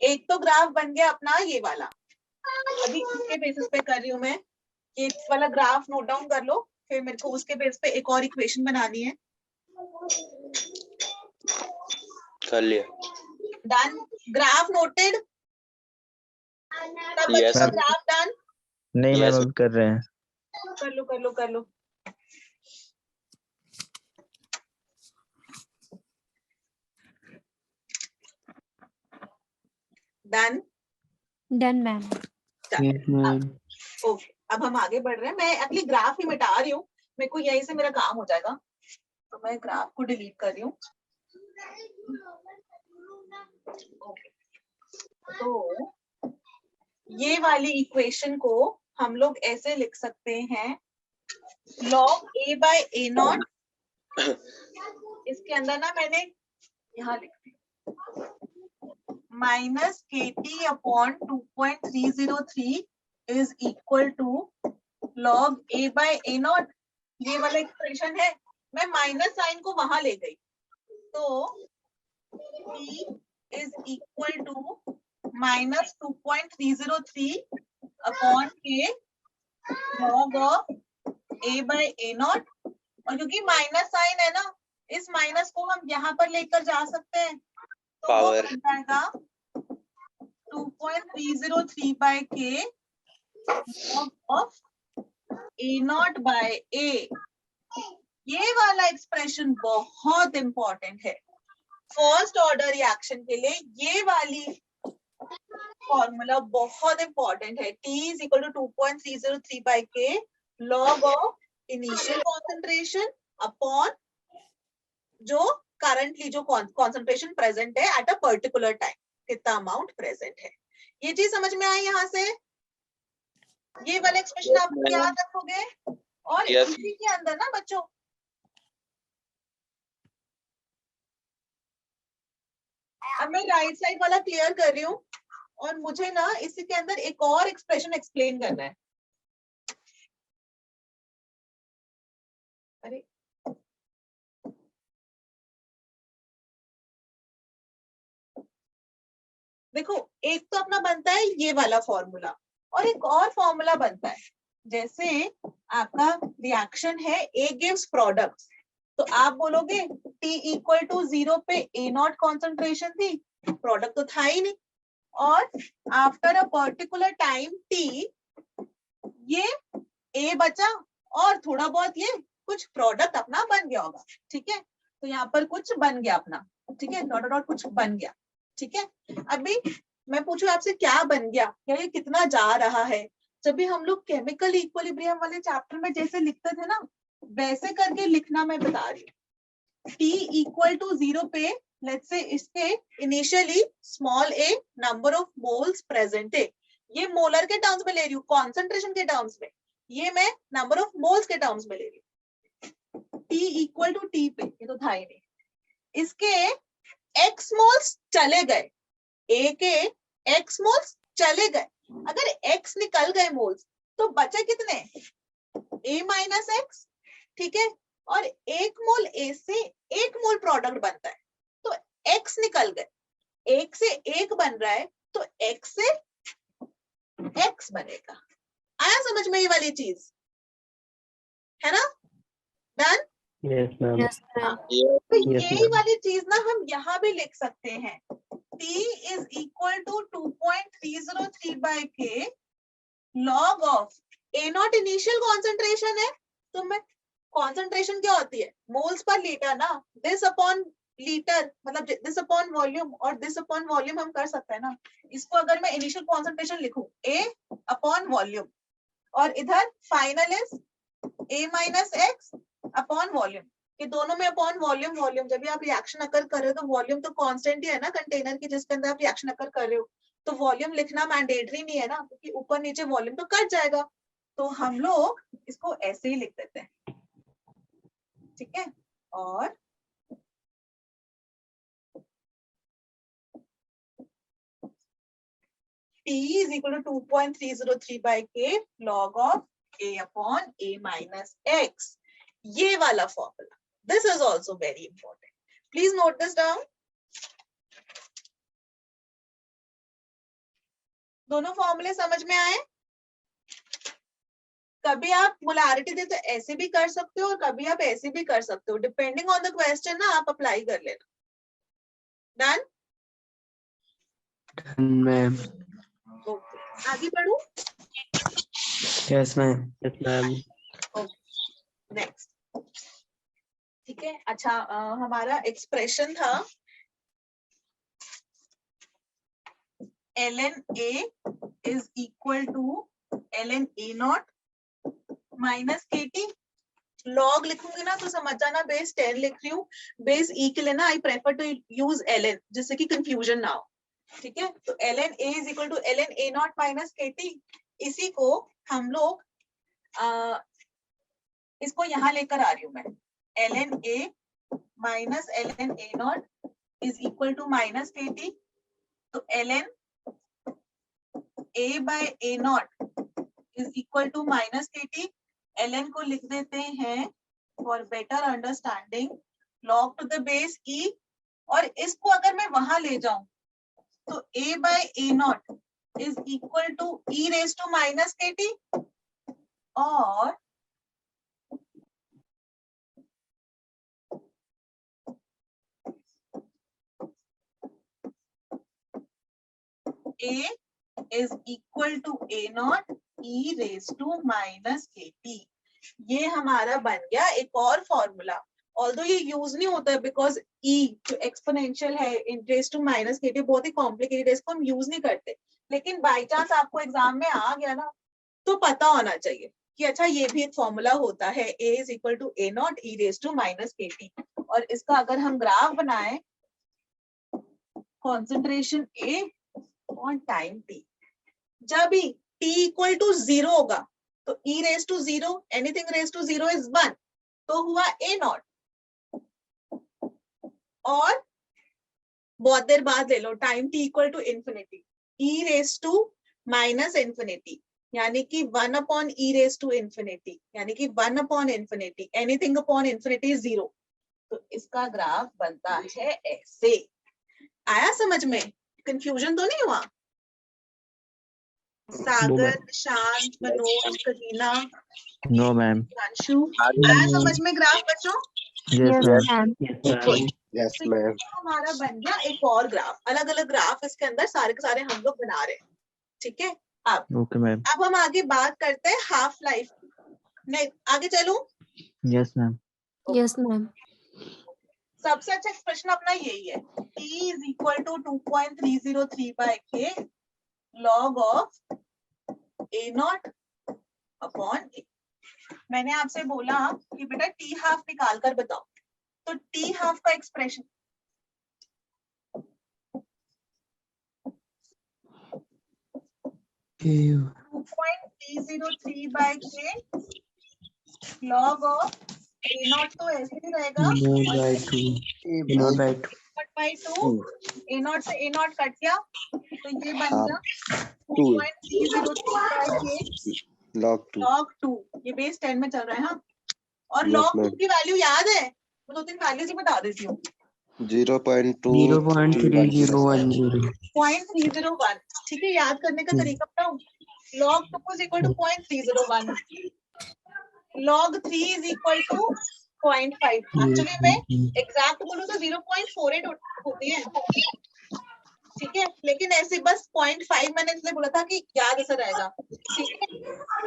एक तो ग्राफ बन गया अपना ये वाला, अभी इसके बेसिस पे कर रही हूँ मैं, ये वाला ग्राफ नोट डाउन कर लो, फिर मेरे को उसके बेस पे एक और इक्वेशन बनानी है। कर लिया। डन, ग्राफ नोटेड, सब Yes, बच्चों ma'am। Graph done? नहीं Yes, मैम, अभी कर रहे हैं। कर लो कर लो कर लो। Done Done, ma'am. Yes, ma'am. Okay, अब हम आगे बढ़ रहे हैं। मैं एक्चुअली ग्राफ ही मिटा रही हूँ, मेरे को यहीं से मेरा काम हो जाएगा, तो मैं ग्राफ को डिलीट कर रही हूँ। ओके, तो ये वाली इक्वेशन को हम लोग ऐसे लिख सकते हैं, log a by a naught, इसके अंदर ना मैंने यहाँ लिख दी minus kt upon 2.303 is equal to log a by a naught, ये वाला एक्सप्रेशन है। मैं माइनस साइन को वहां ले गई, तो t is equal to minus 2.303 upon K log of a by a नॉट, और क्योंकि माइनस साइन है ना, इस माइनस को हम यहाँ पर लेकर जा सकते हैं, तो वो Power। बन जाएगा 2.303 by K log of a not by a। ये वाला एक्सप्रेशन बहुत इंपॉर्टेंट है फर्स्ट ऑर्डर रिएक्शन के लिए, ये वाली फॉर्मूला बहुत इंपॉर्टेंट है। T is equal to 2.303 by K log of initial concentration upon जो करंटली जो कॉन्सेंट्रेशन प्रेजेंट है एट अ पर्टिकुलर टाइम, कितना अमाउंट प्रेजेंट है। ये चीज समझ में आई यहाँ से? ये वाला एक्सप्रेशन आप याद रखोगे, और Yes। इसी के अंदर ना बच्चों अब मैं राइट साइड वाला क्लियर कर रही हूँ, और मुझे ना इसी के अंदर एक और एक्सप्रेशन एक्सप्लेन करना है। अरे देखो, एक तो अपना बनता है ये वाला फॉर्मूला, और एक और फॉर्मूला बनता है, जैसे आपका रिएक्शन है A गिव्स प्रोडक्ट्स, तो आप बोलोगे T इक्वल टू 0 पे A नॉट कॉन्सेंट्रेशन थी, प्रोडक्ट तो था ही नहीं, और after a particular time T ये A बचा और थोड़ा बहुत ये कुछ प्रोडक्ट अपना बन गया होगा, ठीक है। तो यहाँ पर कुछ बन गया अपना, ठीक है, डॉट डॉट कुछ बन गया, ठीक है। अभी मैं पूछूं आपसे क्या बन गया, या ये कितना जा रहा है, जब भी हम लोग केमिकल इक्विलिब्रियम वाले चैप्टर में जैसे लिखते थे ना, वैसे करके लिखना मैं बता रही हूँ। T इक्वल टू 0 पे लेट्स से इसके initially small a number of moles present है, ये मोलर के टर्म्स में ले रही हूँ, कॉन्सेंट्रेशन के टर्म्स में, ये मैं नंबर ऑफ मोल्स के टर्म्स में ले रही हूँ। T इक्वल टू T पे, ये तो था ही नहीं, इसके x मोल्स चले गए, A के x मोल्स चले गए, अगर x निकल गए मोल्स तो बचे कितने, A माइनस एक्स, ठीक है, और एक मोल A से एक मोल प्रोडक्ट बनता है, तो x निकल गए, एक से एक बन रहा है, तो x से x बनेगा। आया समझ में ये वाली चीज, है ना? Done? Yes ma'am. Yes, ma'am. तो Yes, यही ma'am। वाली चीज ना हम यहाँ भी लिख सकते हैं, T is equal to 2.303 by K log of A नॉट इनिशियल कॉन्सेंट्रेशन है, तो मैं कॉन्सेंट्रेशन क्या होती है, मोल्स पर लीटर ना, दिस अपॉन लीटर, मतलब दिस अपॉन वॉल्यूम, और दिस अपॉन वॉल्यूम हम कर सकते हैं ना। इसको अगर मैं इनिशियल कॉन्सेंट्रेशन लिखूं A अपॉन वॉल्यूम, और इधर final is A minus x upon volume, ये दोनों में अपॉन वॉल्यूम वॉल्यूम, जब भी आप रिएक्शन अकर कर रहे हो तो वॉल्यूम तो कांस्टेंट ही है ना कंटेनर की जिसके अंदर आप रिएक्शन अकर कर रहे हो, तो वॉल्यूम लिखना मैंडेटरी नहीं है ना, क्योंकि ऊपर नीचे वॉल्यूम तो कट जाएगा। तो हम लोग इसको ऐसे ही लिख देते हैं, ठीक है। और T is equal to 2.303 by K log of A upon A minus X. ये वाला formula, this is also very important. Please note this down. दोनों फॉर्मूले समझ में आए? कभी आप मोलारिटी दे तो ऐसे भी कर सकते हो और कभी आप ऐसे भी कर सकते हो, डिपेंडिंग ऑन द क्वेश्चन ना आप अप्लाई कर लेना। डन? मैम। ओके, आगे बढ़ू। Yes ma'am. Yes, ma'am. Next, ठीक है। अच्छा, हमारा एक्सप्रेशन था ln A is equal to ln A naught minus KT। Log लिखूंगी ना तो समझ जाना बेस 10 लिख रही हूँ, बेस E के लिए ना I prefer to use ln, जिससे कि कंफ्यूजन ना हो, ठीक है। तो ln A is equal to ln A naught minus KT, इसी को हम लोग इसको यहाँ लेकर आ रही हूँ मैं, ln A minus ln A naught is equal to minus KT। तो ln A by A naught is equal to minus KT। ln को लिख देते हैं for better understanding log to the base E, और इसको अगर मैं वहां ले जाऊं तो A by A naught is equal to E raised to minus KT, और A is equal to A naught E raised to minus KT। ये हमारा बन गया एक और फॉर्मूला, ऑल्दो ये यूज नहीं होता है बिकॉज E जो एक्सपोनेंशियल है इन रेज टू माइनस KT बहुत ही कॉम्प्लिकेटेड है, इसको हम यूज नहीं करते, लेकिन बाई चांस आपको एग्जाम में आ गया ना तो पता होना चाहिए कि अच्छा ये भी एक फॉर्मूला होता है, A is equal to A naught E raised to minus KT। और इसका अगर हम ग्राफ बनाए, concentration A on time T, जब भी T इक्वल टू 0 होगा तो E raise to 0, anything raise to 0 is 1, तो हुआ A नॉट। और बहुत देर बाद ले लो time T equal to infinity, E raise to minus infinity, यानी कि 1 upon E raise to infinity, यानी कि 1 upon infinity, anything upon infinity 0। तो इसका ग्राफ बनता है ऐसे। आया समझ में? कंफ्यूजन तो नहीं हुआ? सागर, शांत, मनोज, करीना, No, ma'am. अंशु, आया समझ में ग्राफ बच्चों? Yes, Yes, ma'am. ma'am. Yes, ma'am. Yes, तो ma'am. ये हमारा बन गया एक और ग्राफ, अलग अलग ग्राफ इसके अंदर सारे के सारे हम लोग बना रहे हैं, ठीक है। Okay, ma'am. अब हम आगे बात करते हैं हाफ लाइफ। मैं आगे चलूं? Yes, ma'am. Yes, ma'am. सबसे अच्छा एक्सप्रेशन अपना यही है, T is equal to 2.303 by K log of A naught upon A। मैंने आपसे बोला कि बेटा T हाफ निकाल कर बताओ, तो T हाफ का expression K 2.303 by K log of A naught तो ऐसे ही रहेगा, naught by 2, naught by 2। by 2, A naught से A naught कट गया तो ये बन गया 2.303 by K Log 2. log 2। ये बेस 10 में चल रहा है। हाँ, और Yes, log 2 ma'am. की वैल्यू याद है? मैं दो तीन वैल्यूज ही बता देती हूँ। 0.2. 0.3010। 0.301, ठीक है। याद करने का तरीका बताऊं, log 2 is equal to 0.301, log 3 is equal to 0.5। Actually में एग्जैक्ट बोलूं तो 0.48 होती है, ठीक है, लेकिन ऐसे बस 0.5 मैंने इसलिए बोला था कि याद ऐसा रहेगा, ठीक है।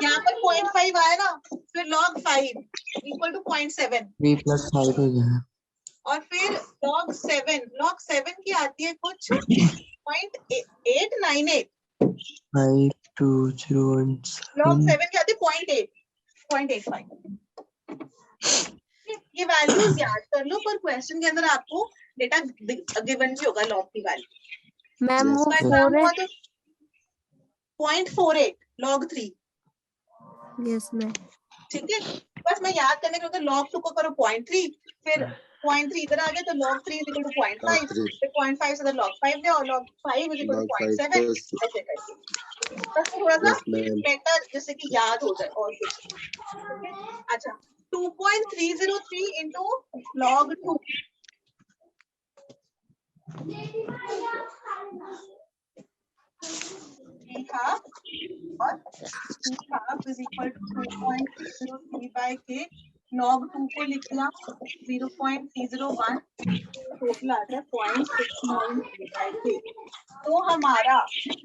यहाँ पर 0.5 आया ना, फिर log 5 equal to 0.7, 3 + 5 हो गया। और फिर log 7 की आती है कुछ 0.898, 5201 log 7 की आती है 0.85। ये वैल्यूज याद कर लो, पर क्वेश्चन के अंदर आपको डेटा गिवन भी होगा लॉग की वैल्यू। मैम वो इसका 4 एग्जाम है। हुआ तो 0.48 log 3, यस मैम। ठीक है। बस मैं याद करने के लिए log 2 को करो 0.3, फिर 0.3 इधर आ गया तो log 3 इज इक्वल टू 0.5, फिर 0.5 से log 5 ले और log 5 is equal to log 5 0.7, plus ऐसे करके बस थोड़ा सा yes ma'am बेटर जैसे कि याद हो जाए और कुछ। ठीक है, अच्छा 2.303 इंटू log 2, half और half is equal to 2.303 by k, log 2 को लिख लिया 0.301, टोटल आता है 0.693 by k। तो हमारा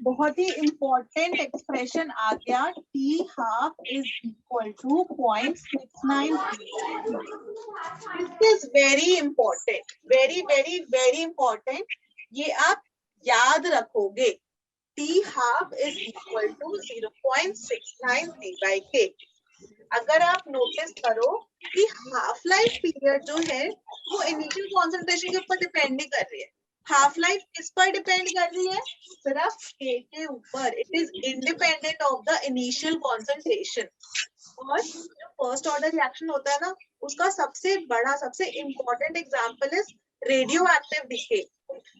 बहुत ही इंपॉर्टेंट एक्सप्रेशन आ गया, t half is equal to 0.693। This is very important, very very very important, ये आप याद रखोगे। T half is equal to 0.693 by k। अगर आप नोटिस करो कि हाफ लाइफ पीरियड जो है वो इनिशियल कॉन्सेंट्रेशन के ऊपर डिपेंड नहीं कर रही है। हाफ लाइफ किस पर डिपेंड कर रही है? सिर्फ k के ऊपर। It is independent of the initial concentration. और जो फर्स्ट ऑर्डर रिएक्शन होता है ना, उसका सबसे बड़ा सबसे important example is radio active decay.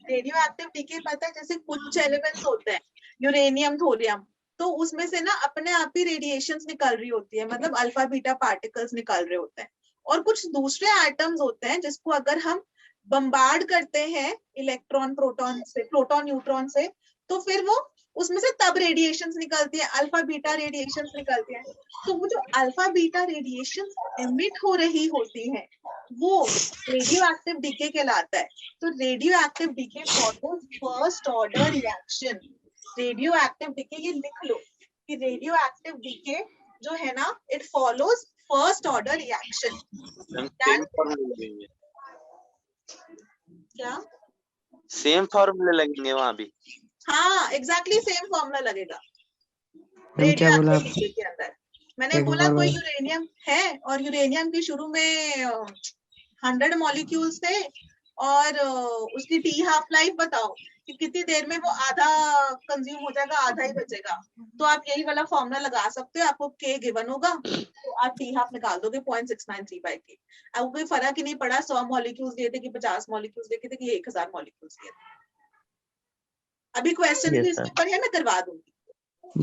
Radio active decay पता है, जैसे कुछ एलिमेंट्स होते हैं यूरेनियम थोरियम, तो उसमें से ना अपने आप ही रेडिएशंस निकल रही होती है, मतलब अल्फा बीटा पार्टिकल्स निकल रहे होते हैं। और कुछ दूसरे एटम्स होते हैं जिसको अगर हम बम्बार्ड करते हैं इलेक्ट्रॉन प्रोटॉन से, प्रोटॉन न्यूट्रॉन से, तो फिर वो उसमें से तब रेडिएशंस निकलती है, अल्फा बीटा रेडिएशंस निकलती हैं। तो वो जो अल्फा बीटा रेडिएशंस एमिट हो रही होती हैं वो रेडियो एक्टिव डीके कहलाता है। तो radio active decay follows first order reaction. Radio active decay, ये लिख लो कि रेडियो एक्टिव डीके जो है ना, it follows first order reaction. क्या सेम फॉर्मूले लगेंगे वहां भी? हाँ एग्जैक्टली सेम फॉर्मूला लगेगा मैम क्या बोला रेडियो एक्टिव डीके के अंदर। मैंने एक बोला बार कोई बोल। यूरेनियम है और यूरेनियम के शुरू में 100 मॉलिक्यूल्स थे और उसकी टी हाफ लाइफ बताओ कि कितनी देर में वो आधा कंज्यूम हो जाएगा, आधा ही बचेगा। तो आप यही वाला फॉर्मूला लगा सकते हो, आपको के गिवन होगा तो आप टी हाफ निकाल दोगे 0.693 बाय के। आपको कोई फर्क ही नहीं पड़ा 100 मॉलिक्यूल्स लिए थे कि 50 मॉलिक्यूल्स लिए थे कि 1000 मॉलिक्यूल्स लिए थे। अभी क्वेश्चन भी इसके ऊपर है, मैं करवा दूंगी।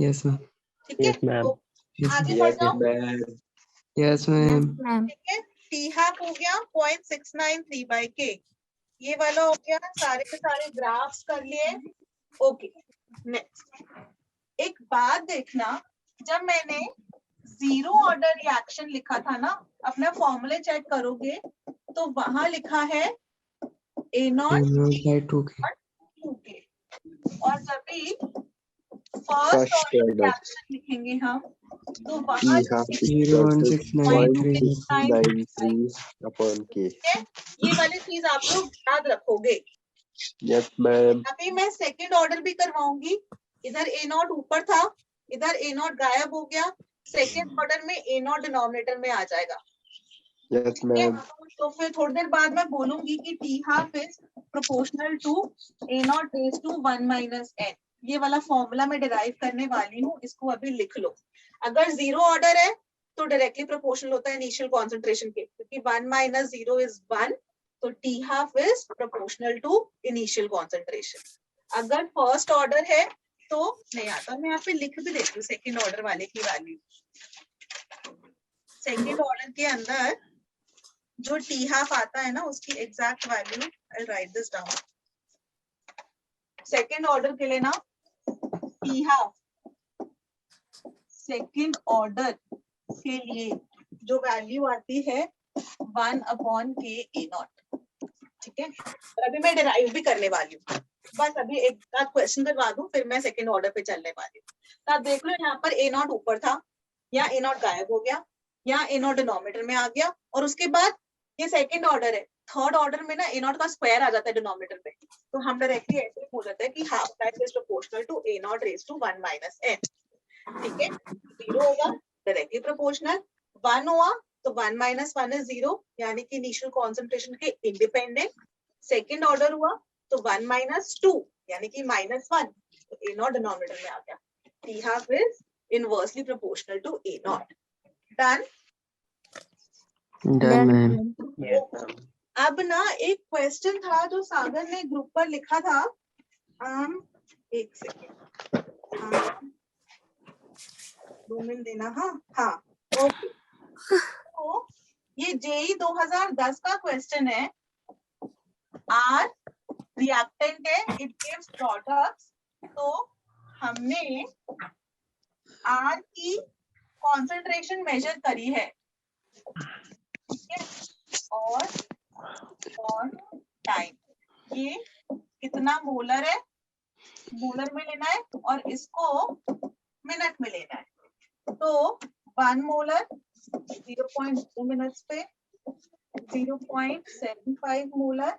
Yes ma'am. ठीक है, Yes, ma'am. तो आगे बढ़ जाओ। Yes ma'am. मैम ठीक है, टी हाफ हो गया 0.693 बाय के, ये वाला हो गया, सारे के सारे ग्राफ्स कर लिए। ओके, नेक्स्ट एक बात देखना, जब मैंने जीरो ऑर्डर रिएक्शन लिखा था ना, अपना फॉर्मूले चेक करोगे तो वहां लिखा है A0 बाय 2k। 2k, और जब भी फर्स्ट ऑर्डर order. रिएक्शन लिखेंगे हम तो T वहां half is 0.693 0.693 upon k. ये वाली चीज आप लोग याद रखोगे। Yes ma'am. अभी मैं सेकंड ऑर्डर भी करवाऊंगी। इधर A0 ऊपर था, इधर A0 गायब हो गया, सेकंड ऑर्डर में A0 डिनोमिनेटर में आ जाएगा। Yes ma'am. तो फिर थोड़ी देर बाद मैं बोलूंगी कि T half is proportional to A0 raised to 1 minus n। ये वाला फॉर्मूला मैं डिराइव करने वाली हूँ, इसको अभी लिख लो। अगर जीरो ऑर्डर है तो डायरेक्टली प्रोपोर्शनल होता है इनिशियल कॉन्सेंट्रेशन के, क्योंकि 1 minus 0 is 1, तो T half is proportional to initial concentration। अगर फर्स्ट ऑर्डर है तो नहीं आता, मैं यहाँ पे लिख भी देती हूँ सेकेंड ऑर्डर वाले की वैल्यू। सेकेंड ऑर्डर के अंदर जो T half आता है ना, उसकी exact value, I right this down. Second order के लिए ना T half सेकेंड ऑर्डर के लिए जो वैल्यू आती है 1/k A0। ठीक है, और अभी मैं डिराइव भी करने वाली हूँ, बस अभी एक आध क्वेश्चन करवा दूं फिर मैं सेकंड ऑर्डर पे चलने वाली हूँ। तो आप देख लो यहाँ पर A0 ऊपर था, यहाँ A0 गायब हो गया, यहाँ A0 डिनोमिनेटर में आ गया, और उसके बाद ये सेकंड ऑर्डर है थर्ड ऑर्डर में ना ए नॉट का स्क्वायर आ जाता है डिनोमिनेटर में, तो हम डायरेक्टली ऐसे ही बोल देते हैं कि half time is proportional to A naught raise to 1 minus n. ठीक है, 0 होगा डायरेक्टली प्रोपोर्शनल, 1 हुआ तो 1 माइनस 1 इज 0, यानी कि इनिशियल कॉन्सेंट्रेशन के इंडिपेंडेंट। सेकेंड ऑर्डर हुआ तो 1 माइनस 2 यानी कि -1, तो ए नॉट डिनोमिनेटर में आ गया। T half is inversely proportional to A naught. Done. Done ma'am. Yes, ma'am. अब ना एक क्वेश्चन था जो सागर ने ग्रुप पर लिखा था, एक सेकेंड, 2 मिनट देना। हाँ ओके, तो ये जेई 2010 का क्वेश्चन है। आर रिएक्टेंट है, इट गिव्स प्रोडक्ट्स, तो हमने आर की कॉन्सेंट्रेशन मेजर करी है, ठीक है, और टाइम, ये कितना मोलर है, मोलर में लेना है और इसको मिनट में लेना है। तो 1 मोलर 0.2 मिनट्स पे, 0.75 मोलर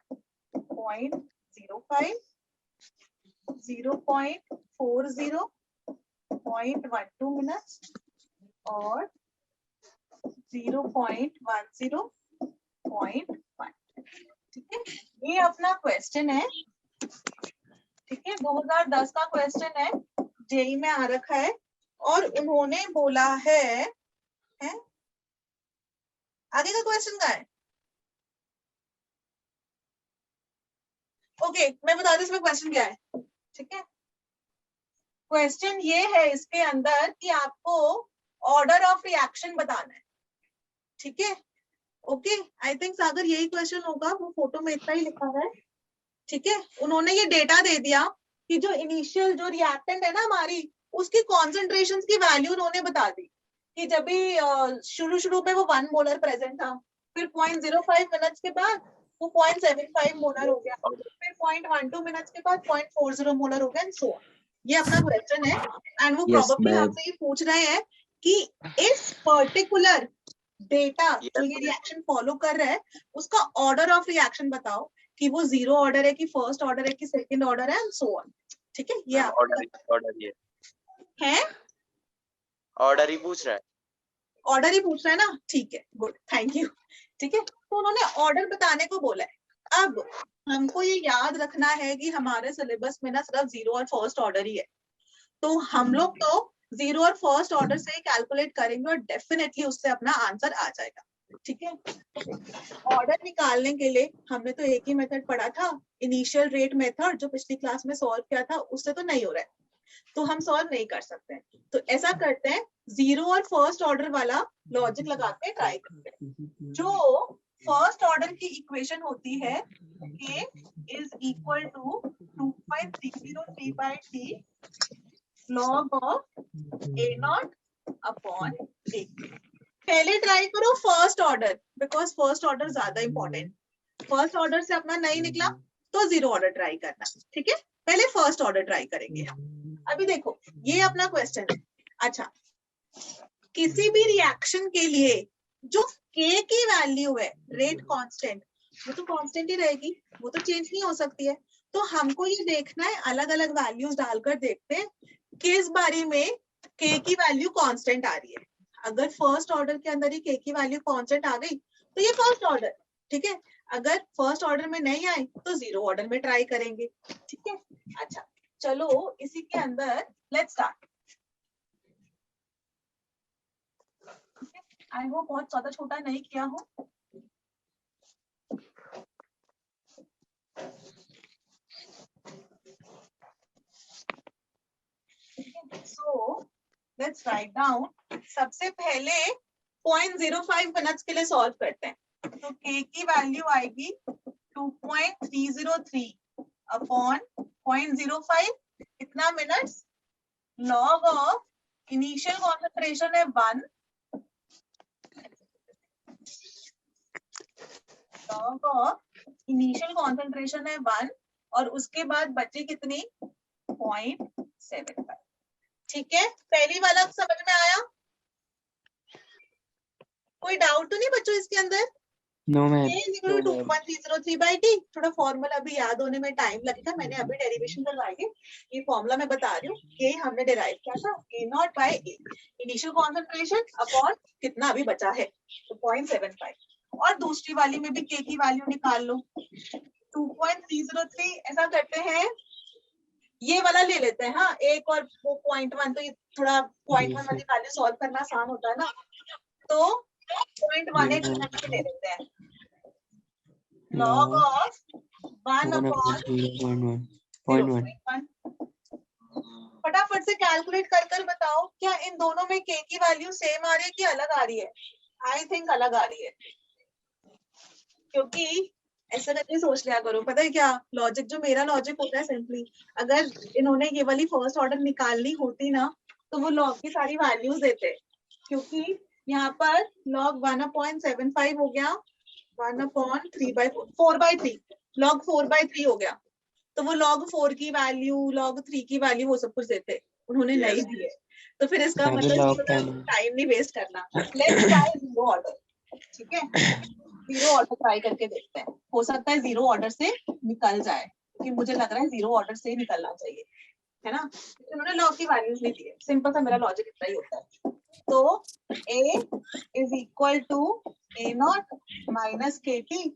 0.05, 0.40 0.12 मिनट्स और 0.10 0.1। ठीक है, ये अपना क्वेश्चन है। ठीक है, 2010 का क्वेश्चन है, जेई में आ रखा है, और उन्होंने बोला है आगे का क्वेश्चन का है। ओके, मैं बता दूं इसमें क्वेश्चन क्या है। ठीक है, क्वेश्चन ये है इसके अंदर कि आपको ऑर्डर ऑफ रिएक्शन बताना है। ठीक है, ओके, आई थिंक सागर यही क्वेश्चन होगा, वो फोटो में इतना ही लिखा है। ठीक है, उन्होंने ये डेटा दे दिया कि जो इनिशियल जो रिएक्टेंट है ना हमारी, उसकी कॉन्सेंट्रेशंस की वैल्यू उन्होंने बता दी कि जब भी शुरू में वो 1 मोलर प्रेजेंट था, फिर 0.05 मिनट्स के बाद वो 0.75 मोलर हो गया, फिर 0.12 मिनट्स के बाद 0.40 मोलर हो गया, एंड सो ऑन। ये अपना क्वेश्चन है, एंड वो Yes, प्रोबेबली ma'am. आपसे ये पूछ रहे हैं कि इस पर्टिकुलर डेटा जो ये रिएक्शन फॉलो कर रहा है, उसका ऑर्डर ऑफ रिएक्शन बताओ कि वो 0 ऑर्डर है कि फर्स्ट ऑर्डर है कि सेकंड ऑर्डर है, एंड सो ऑन। ठीक है, ये ऑर्डर ही पूछ रहा है। ऑर्डर ही पूछ रहा है ना, ठीक है, गुड, थैंक यू। ठीक है, तो उन्होंने ऑर्डर बताने को बोला है। अब हमको ये याद रखना है कि हमारे सिलेबस में ना सिर्फ 0 और फर्स्ट ऑर्डर ही है, तो हम लोग तो 0 और फर्स्ट ऑर्डर से ही कैलकुलेट करेंगे और डेफिनेटली उससे अपना आंसर आ जाएगा। ठीक है, ऑर्डर निकालने के लिए हमने तो एक ही मेथड पढ़ा था, इनिशियल रेट मेथड, जो पिछली क्लास में सॉल्व किया था, उससे तो नहीं हो रहा है, तो हम सॉल्व नहीं कर सकते। तो ऐसा करते हैं, 0 और फर्स्ट ऑर्डर वाला लॉजिक लगा के ट्राई करते हैं। जो फर्स्ट ऑर्डर की इक्वेशन होती है, k is equal to 2.303 by t log of a naught upon a। पहले ट्राई करो first order, because first order ज्यादा इंपॉर्टेंट। फर्स्ट ऑर्डर से अपना नहीं निकला तो 0 ऑर्डर ट्राई करना। ठीक है, पहले फर्स्ट ऑर्डर ट्राई करेंगे हम। अभी देखो, ये अपना क्वेश्चन है। अच्छा, किसी भी रिएक्शन के लिए जो k की वैल्यू है, रेट कांस्टेंट, वो तो कांस्टेंट ही रहेगी, वो तो चेंज नहीं हो सकती है। तो हमको ये देखना है, अलग अलग वैल्यूज डालकर देखते हैं किस बारी में k की वैल्यू कांस्टेंट आ रही है। अगर फर्स्ट ऑर्डर के अंदर ही k की वैल्यू कांस्टेंट आ गई तो ये फर्स्ट ऑर्डर। ठीक है, अगर फर्स्ट ऑर्डर में नहीं आई तो 0 ऑर्डर में ट्राई करेंगे। ठीक है, अच्छा चलो इसी के अंदर लेट्स स्टार्ट। आई होप बहुत ज्यादा छोटा नहीं किया हो। So let's write down. सबसे पहले 0.05 मिनट्स के लिए सॉल्व करते हैं। तो k की वैल्यू आएगी 2.303 अपॉन 0.05, कितना minutes, log of initial concentration है 1, लॉग ऑफ इनिशियल कॉन्सेंट्रेशन है 1 और उसके बाद बची कितनी 0.75। ठीक है, पहली वाला समझ में आया? कोई डाउट तो नहीं बच्चों इसके अंदर? No ma'am. k is equal to 2.303 by t। थोड़ा फॉर्मूला अभी याद होने में टाइम लगेगा, मैंने अभी डेरिवेशन करवाई है, ये फॉर्मूला मैं बता रही हूँ। k हमने डिराइव किया था a not by a, initial concentration upon कितना अभी बचा है, तो 0.75। और दूसरी वाली में भी k की वैल्यू निकाल लो, 2.303। ऐसा करते हैं, ये वाला ले लेते हैं, हाँ, एक और वो 0.1, तो ये थोड़ा 0.1 वाली वैल्यू सॉल्व करना आसान होता है ना, तो 0.18 ले लेते हैं। log of 1 upon 0.1 फटाफट से कैलकुलेट कर बताओ, क्या इन दोनों में k की वैल्यू सेम आ रही है कि अलग आ रही है? आई थिंक अलग आ रही है, क्योंकि ऐसा करके सोच लिया करो, पता है क्या लॉजिक, जो मेरा लॉजिक होता है सिंपली, अगर इन्होंने ये वाली फर्स्ट ऑर्डर निकालनी होती ना, तो वो लॉग की सारी वैल्यूज देते, क्योंकि यहाँ पर log 1/75 हो गया, 1/4/3 log 4/3 हो गया, तो वो log 4 की वैल्यू, log 3 की वैल्यू, वो सब कुछ देते, उन्होंने नहीं दिए, तो फिर इसका मतलब टाइम नहीं वेस्ट करना। लेट्स ट्राई जीरो ऑर्डर, ठीक है, जीरो ऑर्डर ट्राई करके देखते हैं, हो सकता है जीरो ऑर्डर से निकल जाए, क्योंकि मुझे लग रहा है जीरो ऑर्डर से ही निकलना चाहिए, है ना। उन्होंने लॉग की वैल्यूज नहीं दी है, सिंपल सा मेरा लॉजिक इतना ही होता है। तो a is equal to a not minus के टी,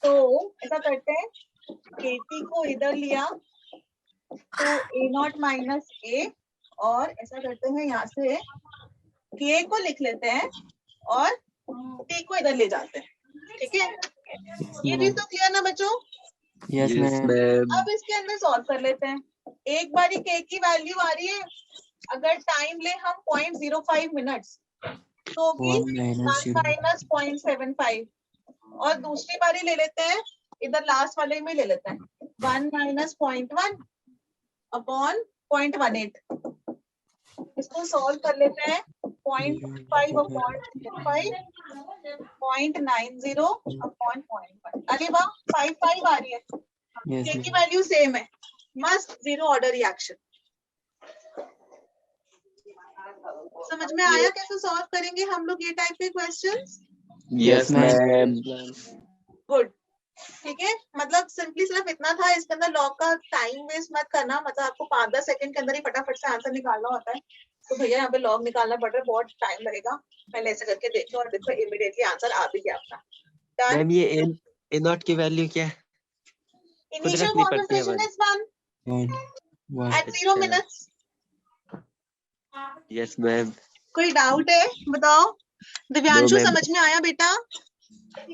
तो ऐसा करते हैं, के टी को इधर लिया तो a नॉट माइनस a, और ऐसा करते हैं यहाँ से k को लिख लेते हैं और t को इधर ले जाते हैं, ठीक है। ये चीज तो क्लियर ना बच्चों? Yes Yes, ma'am. ma'am. अब इसके अंदर सॉल्व कर लेते हैं। एक बारी k की वैल्यू आ रही है, अगर टाइम ले हम 0.05 मिनट्स, तो होगी 1 माइनस 0.75, और दूसरी बारी ले लेते हैं, इधर लास्ट वाले में ले लेते हैं 1 माइनस 0.1 अपॉन 0.18। इसको सॉल्व कर लेते हैं, 0.5 अपॉन 5, 0.90 अपॉन 0.1। अरे वाह, 5 आ रही है, यस k की वैल्यू सेम है, मस्त जीरो ऑर्डर रिएक्शन। समझ में आया कैसे सॉल्व करेंगे हम लोग ये टाइप के क्वेश्चंस? Yes, ma'am. गुड, ठीक है, मतलब सिंपली सिर्फ इतना था, इसके अंदर लॉग का टाइम वेस्ट मत करना, मतलब आपको 5-10 सेकंड के अंदर ही फटाफट से आंसर निकालना होता है, तो भैया यहाँ पे लॉग निकालना पड़ रहा है, बहुत टाइम लगेगा। पहले ऐसे करके देखो और देखो इमीडिएटली आंसर आ भी गया आपका। डन। मैम ये ए नॉट की वैल्यू क्या है? इनिशियल रखनी पड़ती है concentration is 1 at 0 minutes। Yes ma'am. कोई डाउट है बताओ? दिव्यांशु ma'am. समझ में आया बेटा?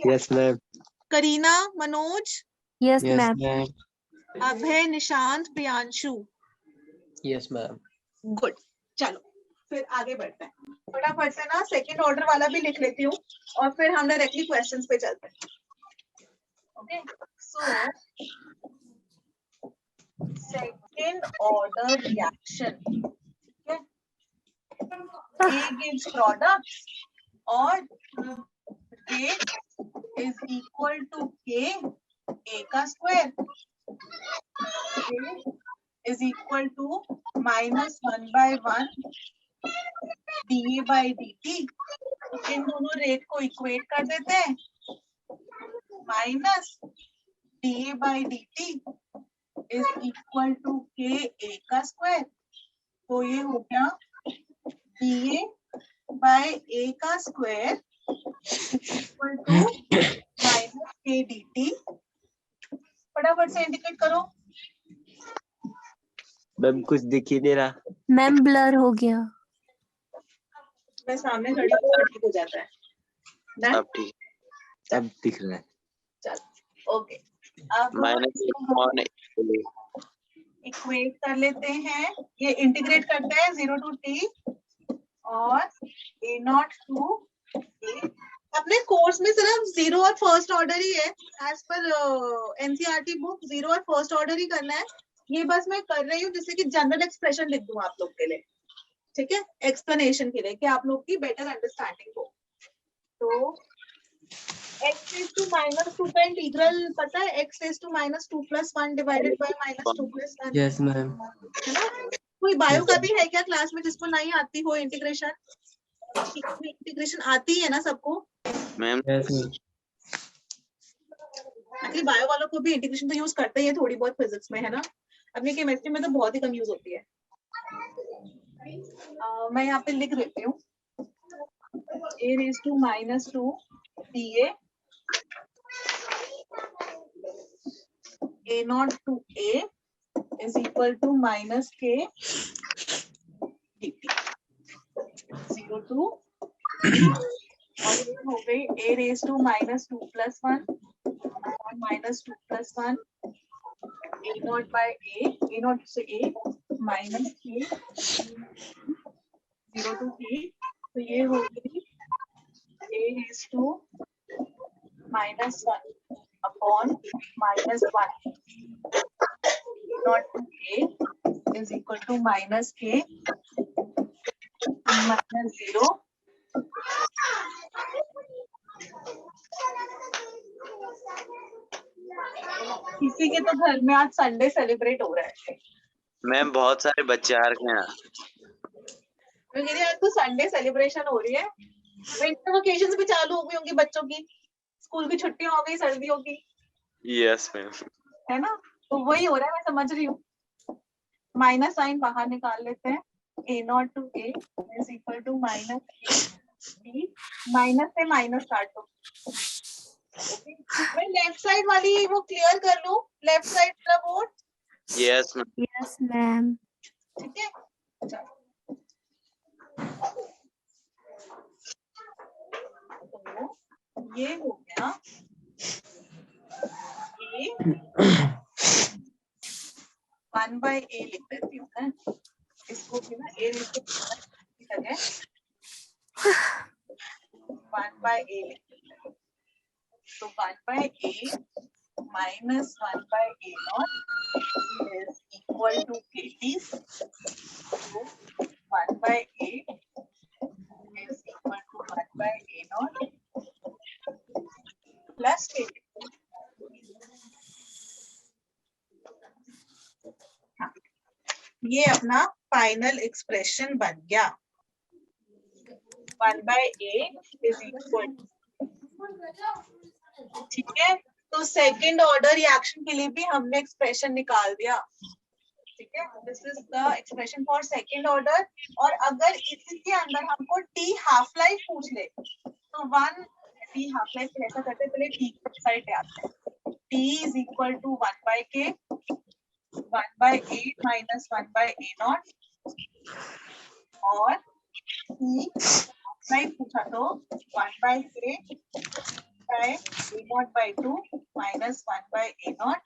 Yes, ma'am. Kareena, Manoj, Yes, yes ma'am. Ma'am. Abhay, Nishant, Priyanshu, Yes, ma'am. Good. चलो फिर आगे बढ़ते हैं, फटाफट से ना सेकंड ऑर्डर वाला भी लिख लेती हूँ, और फिर हम डायरेक्टली क्वेश्चंस पे चलते हैं। Okay, so second order reaction, A gives products और rate is equal to K A का square, rate is equal to -1/1 dA by dt। इन दोनों रेट को इक्वेट कर देते हैं, minus dA by dt is equal to K A का square, तो ये हो गया dA by A का स्क्वायर इक्वल टू माइनस के dt। फटाफट से इंडिकेट करो। मैम कुछ दिख ही नहीं रहा। मैम ब्लर हो गया। मैं सामने खड़ी हूँ तो ठीक हो जाता है ना? अब ठीक अब दिख रहा है। चल ओके, अब माइनस इक्वेट कर लेते हैं, ये इंटीग्रेट करते हैं 0 to t और a नॉट टू a। अपने कोर्स में सिर्फ जीरो और फर्स्ट ऑर्डर ही है, एज पर एनसीईआरटी बुक जीरो और फर्स्ट ऑर्डर ही करना है। ये बस मैं कर रही हूँ जिससे कि जनरल एक्सप्रेशन लिख दूं आप लोग के लिए, ठीक है, एक्सप्लेनेशन के लिए, कि आप लोग की बेटर अंडरस्टैंडिंग हो। तो x raised to -2 का इंटीग्रल पता है, x raised to -2 + 1 divided by -2 + 1, yes ma'am. है ना? कोई बायो का भी है क्या क्लास में जिसको नहीं आती हो इंटीग्रेशन? इंटीग्रेशन आती है ना सबको? Ma'am yes ma'am. Actually bio वालों को भी इंटीग्रेशन तो यूज करते ही है थोड़ी बहुत फिजिक्स में, है ना। अपनी केमिस्ट्री में तो बहुत ही कम यूज होती है। मैं यहाँ पे लिख देती हूँ a raised to -2 pa a naught to a is equal to -k dt 0 to और ये हो गई a raised to -2 + 1 -2 + 1 a naught by a naught से a minus k 0 to k, तो ये हो गई a raised to -1 upon -1 not to a is equal to -k -0 किसी के तो घर में आज संडे सेलिब्रेट हो रहा है। मैम बहुत सारे बच्चे आ रखे हैं। मैं कह रही आज तो संडे सेलिब्रेशन हो रही है। विंटर वेकेशंस भी चालू हो गई होंगी बच्चों की, स्कूल की छुट्टियां हो गई सर्दियों की, यस मैम। है ना। तो वही हो रहा है, मैं समझ रही हूँ। माइनस साइन बाहर निकाल लेते हैं। a naught to a is equal to -b, minus से माइनस काट दो। मैं लेफ्ट साइड वाली वो क्लियर कर लूं, लेफ्ट साइड का board. Yes ma'am. Yes ma'am. ठीक है, चलो। तो ये हो गया a 1/a लिख देती हूँ मैं इसको भी ना, a की जगह 1/a लिख देते हैं। तो 1/a minus 1/a naught is equal to kt. So 1/a is equal to 1/a naught plus kt. ये अपना फाइनल एक्सप्रेशन बन गया। 1/a is equal, ठीक है। तो सेकंड ऑर्डर रिएक्शन के लिए भी हमने एक्सप्रेशन निकाल दिया, ठीक है। This is the expression for second order. और अगर इसके अंदर हमको टी हाफ लाइफ पूछ ले तो 1 टी हाफ लाइफ ऐसा करते पहले टी की साइड आते हैं। T is equal to 1/k 1/a minus 1/a naught और टी लाइफ पूछा तो 1/k by a naught by 2 minus 1/a naught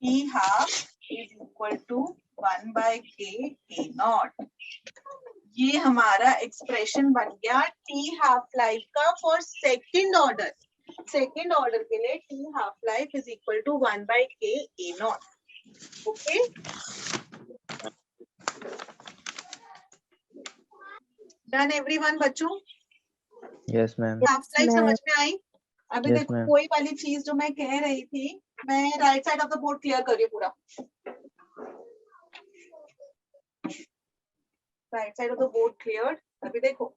T half is equal to 1/k a naught। ये हमारा एक्सप्रेशन बन गया टी हाफ लाइफ का for second order. Second order के लिए T half life is equal to 1/k a naught। Okay, done everyone बच्चों? Yes ma'am. हाफ लाइफ समझ में आई? अभी Yes, देखो ma'am. कोई वाली चीज जो मैं कह रही थी, मैं right side of the board clear कर रही हूँ पूरा। Right side of the board clear. अभी देखो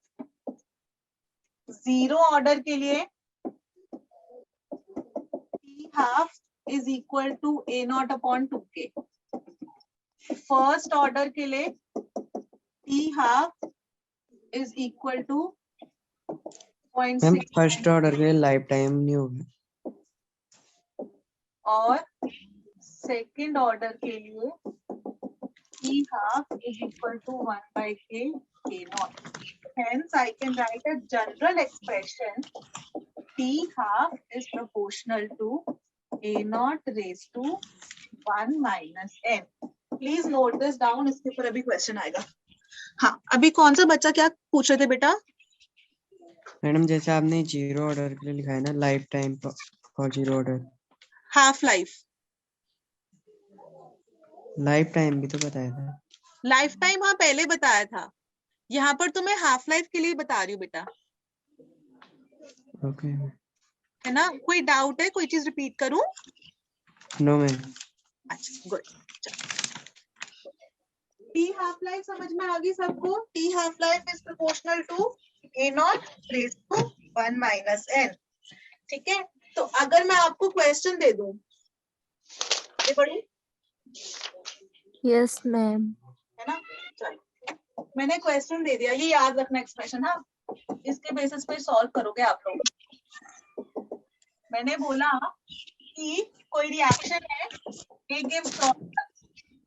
जीरो ऑर्डर के लिए T half is equal to a naught upon 2k। First order के लिए T half is equal to ma'am 0.6 first order के लिए लाइफ टाइम नहीं होगा। और सेकंड ऑर्डर के लिए T half is equal to 1/k a naught। Hence, I can write a general expression T half is proportional to a naught raised to 1 minus n। Please note this down, इसके ऊपर अभी क्वेश्चन आएगा। हाँ, अभी कौन सा बच्चा क्या पूछ रहे थे बेटा? मैडम जैसे आपने जीरो ऑर्डर के लिए लिखा है ना, life time for zero order, half life. Life time भी तो बताया था। लाइफ टाइम हाँ पहले बताया था, यहाँ पर तो मैं हाफ लाइफ के लिए बता रही हूँ बेटा, ओके है ना। कोई डाउट है? कोई चीज रिपीट करूं? No ma'am. अच्छा गुड, टी हाफ लाइफ समझ में आ गई सबको? T half life is proportional to A naught raise to 1 minus n. ठीक है, तो अगर मैं आपको क्वेश्चन दे दूं, ये पढ़ूं? Yes ma'am. है ना? चलो मैंने क्वेश्चन दे दिया, ये याद रखना एक्सप्रेशन। हाँ, इसके बेसिस पे सॉल्व करोगे आप लोग। मैंने बोला कि कोई रिएक्शन है, ए गिव्स प्रोडक्ट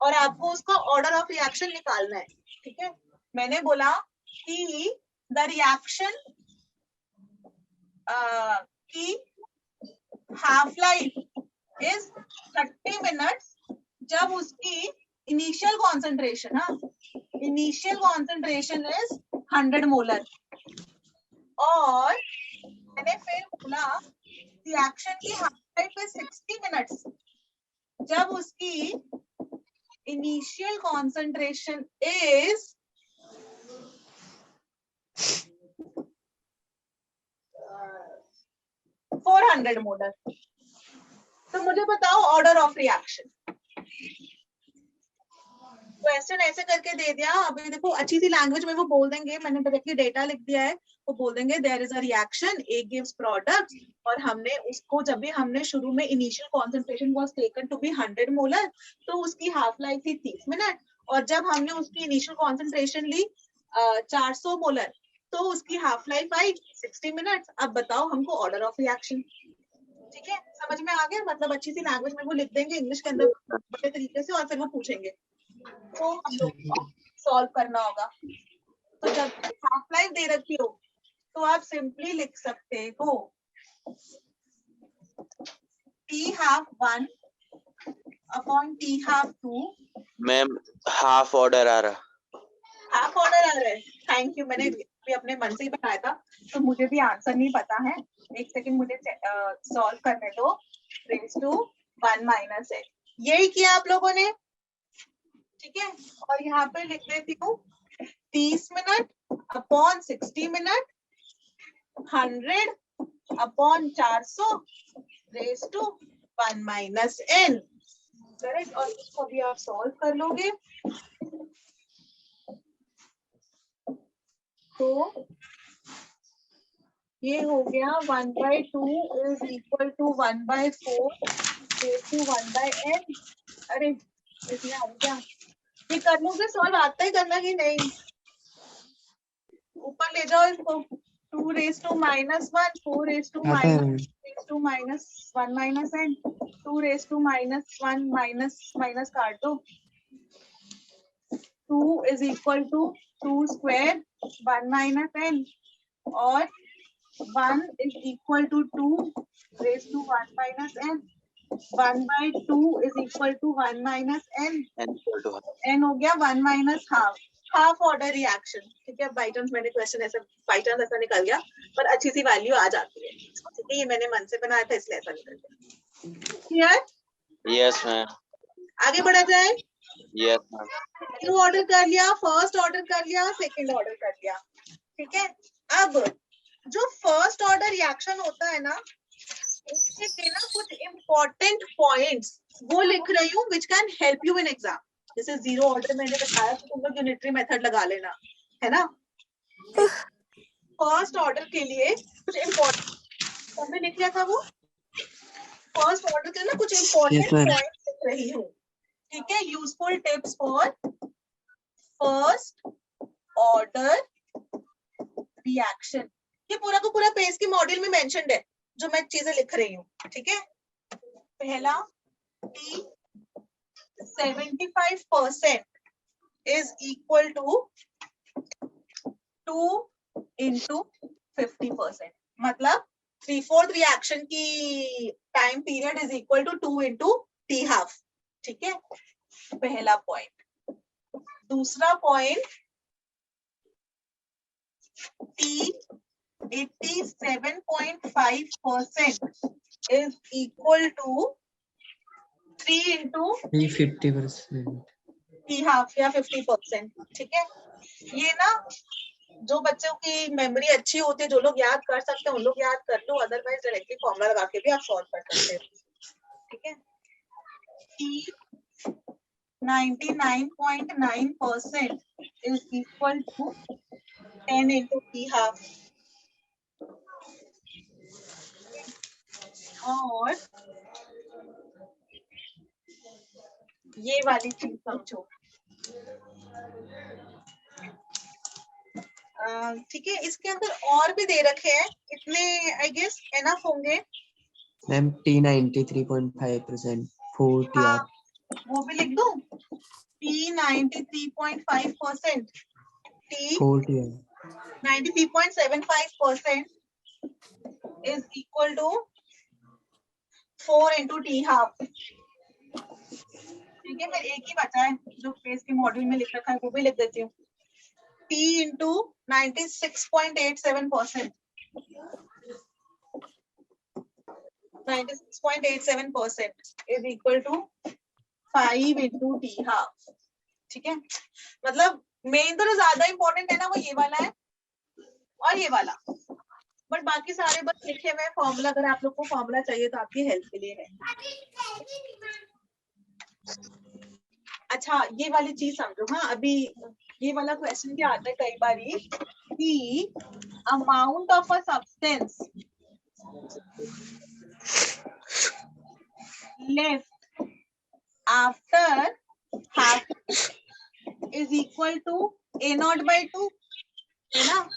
और आपको उसका ऑर्डर ऑफ रिएक्शन निकालना है। ठीक है, मैंने बोला कि द रिएक्शन की हाफ लाइफ इज 30 मिनट्स जब उसकी इनिशियल कॉन्सेंट्रेशन, हाँ, इनिशियल कॉन्सेंट्रेशन इज 100 मोलर, और मैंने फिर बोला रिएक्शन की हाफ लाइफ इज 60 मिनट्स जब उसकी इनिशियल कॉन्सेंट्रेशन इज 400 मोलर। तो मुझे बताओ ऑर्डर ऑफ रिएक्शन। क्वेश्चन ऐसे करके दे दिया, अभी देखो अच्छी सी लैंग्वेज में वो बोल देंगे, मैंने डायरेक्टली डेटा लिख दिया है, वो बोल देंगे there is a reaction, a gives product, और हमने उसको जब भी हमने शुरू में initial concentration was taken to be 100 molar, तो उसकी हाफ लाइफ थी 30 मिनट, और जब हमने उसकी इनिशियल कॉन्सेंट्रेशन ली 400 मोलर, तो उसकी हाफ लाइफ आई 60 मिनट्स। अब बताओ हमको ऑर्डर ऑफ रिएक्शन। ठीक है, समझ में आ गया? मतलब अच्छी सी लैंग्वेज में वो लिख देंगे इंग्लिश के अंदर बड़े तरीके से, और फिर वो पूछेंगे तो हम लोग को सॉल्व करना होगा। तो जब हाफ लाइफ दे रखी हो तो आप सिंपली लिख सकते हो T half 1 upon T half 2। Ma'am half order आ रहा। हाफ ऑर्डर आ रहा है, थैंक यू। मैंने भी अपने मन से ही बनाया था, तो मुझे भी आंसर नहीं पता है। एक सेकंड मुझे सॉल्व करने दो। रेज टू 1 माइनस है, यही किया आप लोगों ने। ठीक है, और यहाँ पे लिख देती हूँ 30 minute upon 60 minute, 100 upon 400 raise to 1 minus n। Correct, और इसको भी आप सॉल्व कर लोगे तो ये हो गया 1/2 is equal to 1/4 raise to 1/n। अरे इसमें आ गया, ये कर लोगे सॉल्व? आता है करना कि नहीं? ऊपर ले जाओ इसको। 2 raise to minus 1, 4 raise to आता है minus 1 minus n, 2 raise to minus 1 minus काट दो। 2 is equal to 2 square 1 minus n, और 1 is equal to 2 raise to 1 minus n। 1/2 is equal to 1 minus n, n हो गया 1 minus half, half order reaction. ठीक है, बाई चांस मैंने क्वेश्चन ऐसा बाई चांस ऐसा निकल गया, पर अच्छी सी वैल्यू आ जाती है। ठीक है, ये मैंने मन से बनाया था इसलिए ऐसा निकल गया। क्लियर? Yes ma'am. आगे बढ़ा जाए। Yes ma'am. टू ऑर्डर कर लिया, फर्स्ट ऑर्डर कर लिया, सेकंड ऑर्डर कर लिया। ठीक है, अब जो फर्स्ट ऑर्डर रिएक्शन होता है ना, उसके ना कुछ इंपॉर्टेंट पॉइंट्स वो लिख रही हूँ which can help you in exam. जैसे जीरो ऑर्डर मैंने बताया, तो तुम लोग यूनिटरी मेथड लगा लेना, है ना। फर्स्ट ऑर्डर के लिए कुछ इंपॉर्टेंट हमने लिख लिया था, वो फर्स्ट ऑर्डर के ना कुछ इंपॉर्टेंट पॉइंट्स लिख रही हूँ। ठीक है, useful tips for first order reaction. ये पूरा का पूरा पेज की मॉड्यूल में मेंशन्ड है जो मैं चीजें लिख रही हूँ। ठीक है, पहला T 75% is equal to 2 into 50%, मतलब 3/4 रिएक्शन की time period is equal to 2 into T half. ठीक है, पहला पॉइंट। दूसरा point T 87.5% is equal to 3 into 50%। T half या 50%। ठीक है, ये ना जो बच्चों की मेमोरी अच्छी होती है, जो लोग याद कर सकते हैं उन लोग याद कर लो, अदरवाइज डायरेक्टली फॉर्मूला लगा के भी आप सॉल्व कर सकते हो। ठीक है, T 99.9% is equal to 10 into T half. और ये वाली चीज समझो, ठीक है। इसके अंदर और भी दे रखे हैं, इतने आई गेस एनफ होंगे। Ma'am T 93.5%, 4 TR। हाँ, वो भी लिख दूं, T 93.5%, T 4 TR। 93.75% is equal to 4 into T half। ठीक है, फिर एक ही बचा है जो पेज के मॉड्यूल में लिख रखा है, वो भी लिख देती हूँ। T into 96.87%, 96.87% is equal to 5 into T half। ठीक है, मतलब मेन तो जो ज्यादा इंपॉर्टेंट है ना वो ये वाला है और ये वाला, बट बाकी सारे बस लिखे हुए फॉर्मूला। अगर आप लोग को फॉर्मूला चाहिए तो आपकी हेल्प के लिए है। अच्छा, ये वाली चीज समझो। हाँ, अभी ये वाला क्वेश्चन क्या आता है कई बार कि amount of a substance left after half is equal to A0/2, है ना।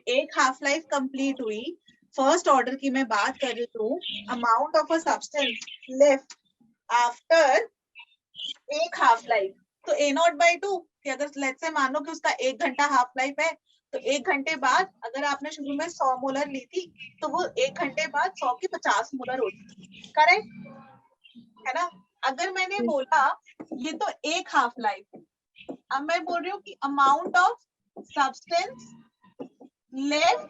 एक हाफ लाइफ कंप्लीट हुई, फर्स्ट ऑर्डर की मैं बात कर रही हूँ। Amount of a substance left after एक हाफ लाइफ, तो A0/2 कि अगर लेट्स से मान लो कि उसका 1 घंटा हाफ लाइफ है, तो 1 घंटे बाद अगर आपने शुरू में 100 मोलर ली थी, तो वो 1 घंटे बाद 100 की 50 मोलर होती, करेक्ट है ना। अगर मैंने बोला ये तो एक हाफ लाइफ, अब मैं बोल रही हूँ कि amount of substance left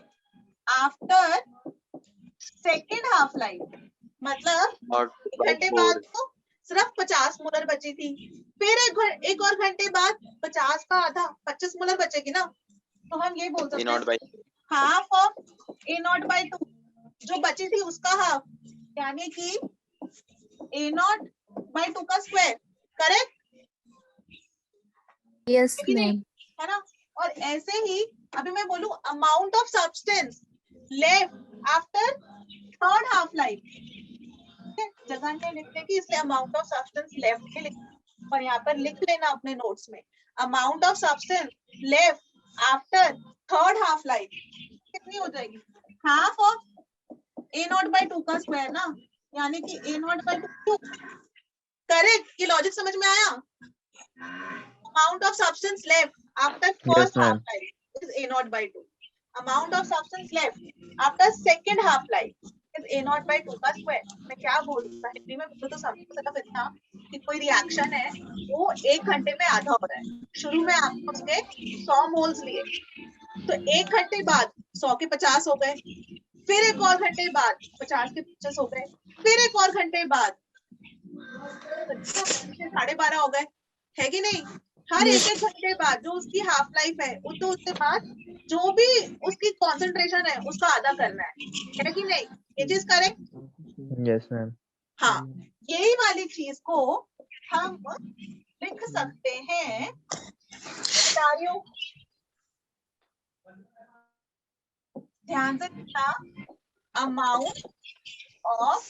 after second half life, मतलब Not 1 by घंटे 4. बाद तो सिर्फ 50 मोलर बची थी, फिर एक और घंटे बाद 50 का आधा 25 मोलर बचेगी ना। तो हम ये बोल सकते A0 हैं by हाफ ऑफ A0/2, जो बची थी उसका हाफ, यानी कि A0/2 का स्क्वायर, करेक्ट यस कि नहीं, मैम। है ना। और ऐसे ही अभी मैं बोलूं amount of substance left after third half life, जगह नहीं लिखने की, इसलिए अमाउंट ऑफ सब्सटेंस लेफ्ट के लिख, और यहाँ पर लिख लेना अपने नोट्स में, amount of substance left after third half life कितनी हो जाएगी, हाफ ऑफ A0/2 का स्क्वायर ना, यानी कि A0/2। करेक्ट, ये लॉजिक समझ में आया। Amount of substance left after first half ma'am. Life is A0/2, amount of substance left after second half life is A0/2 का स्क्वायर। मैं क्या बोल रही हूँ हिंदी में, तो समझो सिर्फ इतना कि कोई रिएक्शन है वो 1 घंटे में आधा हो रहा है। शुरू में आपने उसके 100 मोल्स लिए, तो 1 घंटे बाद 100 के 50 हो गए, फिर एक और घंटे बाद 50 के 25 हो गए, फिर एक और घंटे बाद 12.5 हो गए, है कि नहीं। हर एक घंटे बाद जो उसकी हाफ लाइफ है, तो उसके बाद जो भी उसकी कंसंट्रेशन है उसका आधा करना है कि नहीं, ये चीज करेक्ट। Yes, ma'am. हाँ, यही वाली चीज को हम लिख सकते हैं, बता रही हूँ, ध्यान से देखना, amount of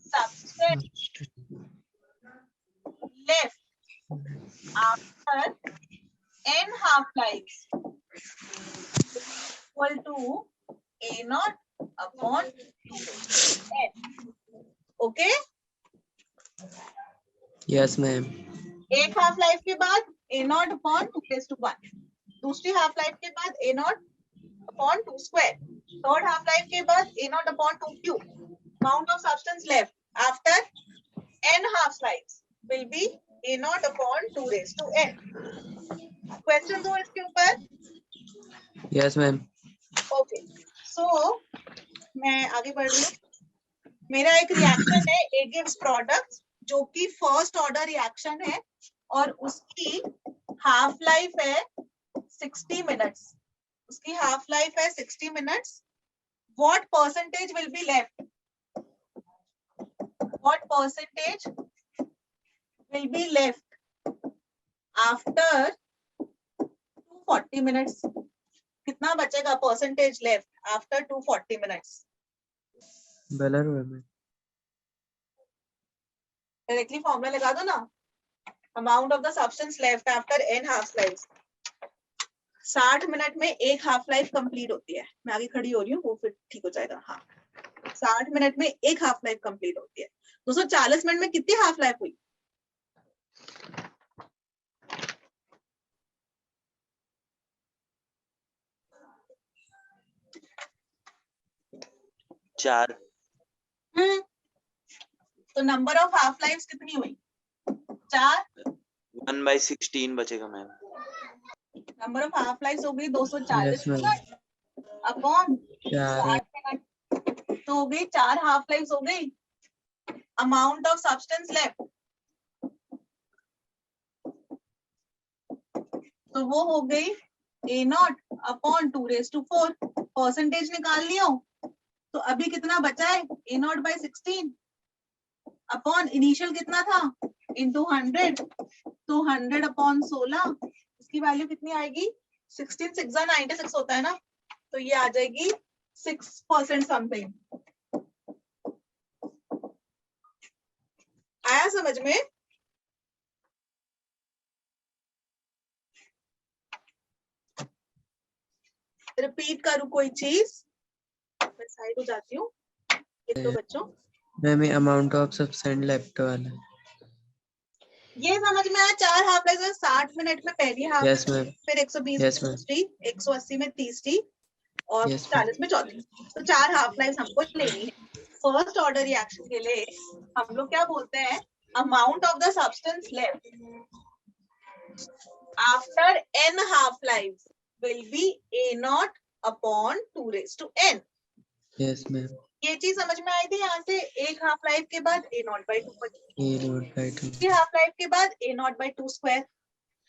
substance left after n half lives equal to A0/2n। Okay, yes ma'am. एक हाफ लाइफ के बाद A0/2^1, दूसरी हाफ लाइफ के बाद A0/2², थर्ड हाफ लाइफ के बाद A0/2^3। Amount of substance left after n half lives will be A0/2n। Question हो इसके ऊपर? Yes ma'am. ओके, सो मैं आगे बढ़ रही हूँ। मेरा एक रिएक्शन है A gives प्रोडक्ट, जो कि फर्स्ट ऑर्डर रिएक्शन है और उसकी हाफ लाइफ है 60 मिनट्स, उसकी हाफ लाइफ है 60 minutes. What percentage will be left, what percentage will be left after 240 minutes? कितना बचेगा percentage left after 240 minutes? Blur हुआ मैं। डायरेक्टली फॉर्मूला लगा दो ना, amount of the substance left after n half life. 60 minute में एक हाफ लाइफ कंप्लीट होती है। मैं आगे खड़ी हो रही हूँ, वो फिर ठीक हो जाएगा। हाँ, 60 मिनट में एक हाफ लाइफ कंप्लीट होती है। 240 मिनट में कितनी हाफ लाइफ हुई? चार। तो नंबर ऑफ हाफ लाइफ कितनी हुई? 4। 1/16 बचेगा ma'am. Number of half life हो गई 240 Yes, ma'am. अपॉन 4 60 मिनट, तो हो गई 4 हाफ लाइफ हो गई। अमाउंट ऑफ सब्सटेंस लेफ्ट, तो वो हो गई A0 अपॉन 2⁴। परसेंटेज निकाल लियो, तो अभी कितना बचा है? A0/16 अपॉन इनिशियल कितना था? इंटू 100, तो 100 अपॉन 16, इसकी वैल्यू कितनी आएगी? 16 6 96 होता है ना, तो ये आ जाएगी 6% समथिंग। आया समझ में? रिपीट करूं कोई चीज? मैं साइड हो जाती हूँ। एक तो बच्चों मैम ये अमाउंट ऑफ सब्सटेंस लेफ्ट वाला। ये समझ में आया? 4 हाफ लाइफ 60 मिनट में पहली हाफ, Yes, ma'am. फिर 120 Yes, में ma'am. दूसरी, 180 में तीसरी और Yes, ma'am. 40 में चौथी। तो 4 हाफ लाइफ हमको लेनी है। फर्स्ट ऑर्डर रिएक्शन के लिए हम लोग क्या बोलते हैं? Amount of the substance left after n half life will be A0 upon 2⁴n। Yes, ma'am. ये चीज समझ में आई थी? यहाँ से एक हाफ लाइफ के बाद A0/2 बची, A0/2। दूसरी हाफ लाइफ के बाद A0/2 स्क्वायर,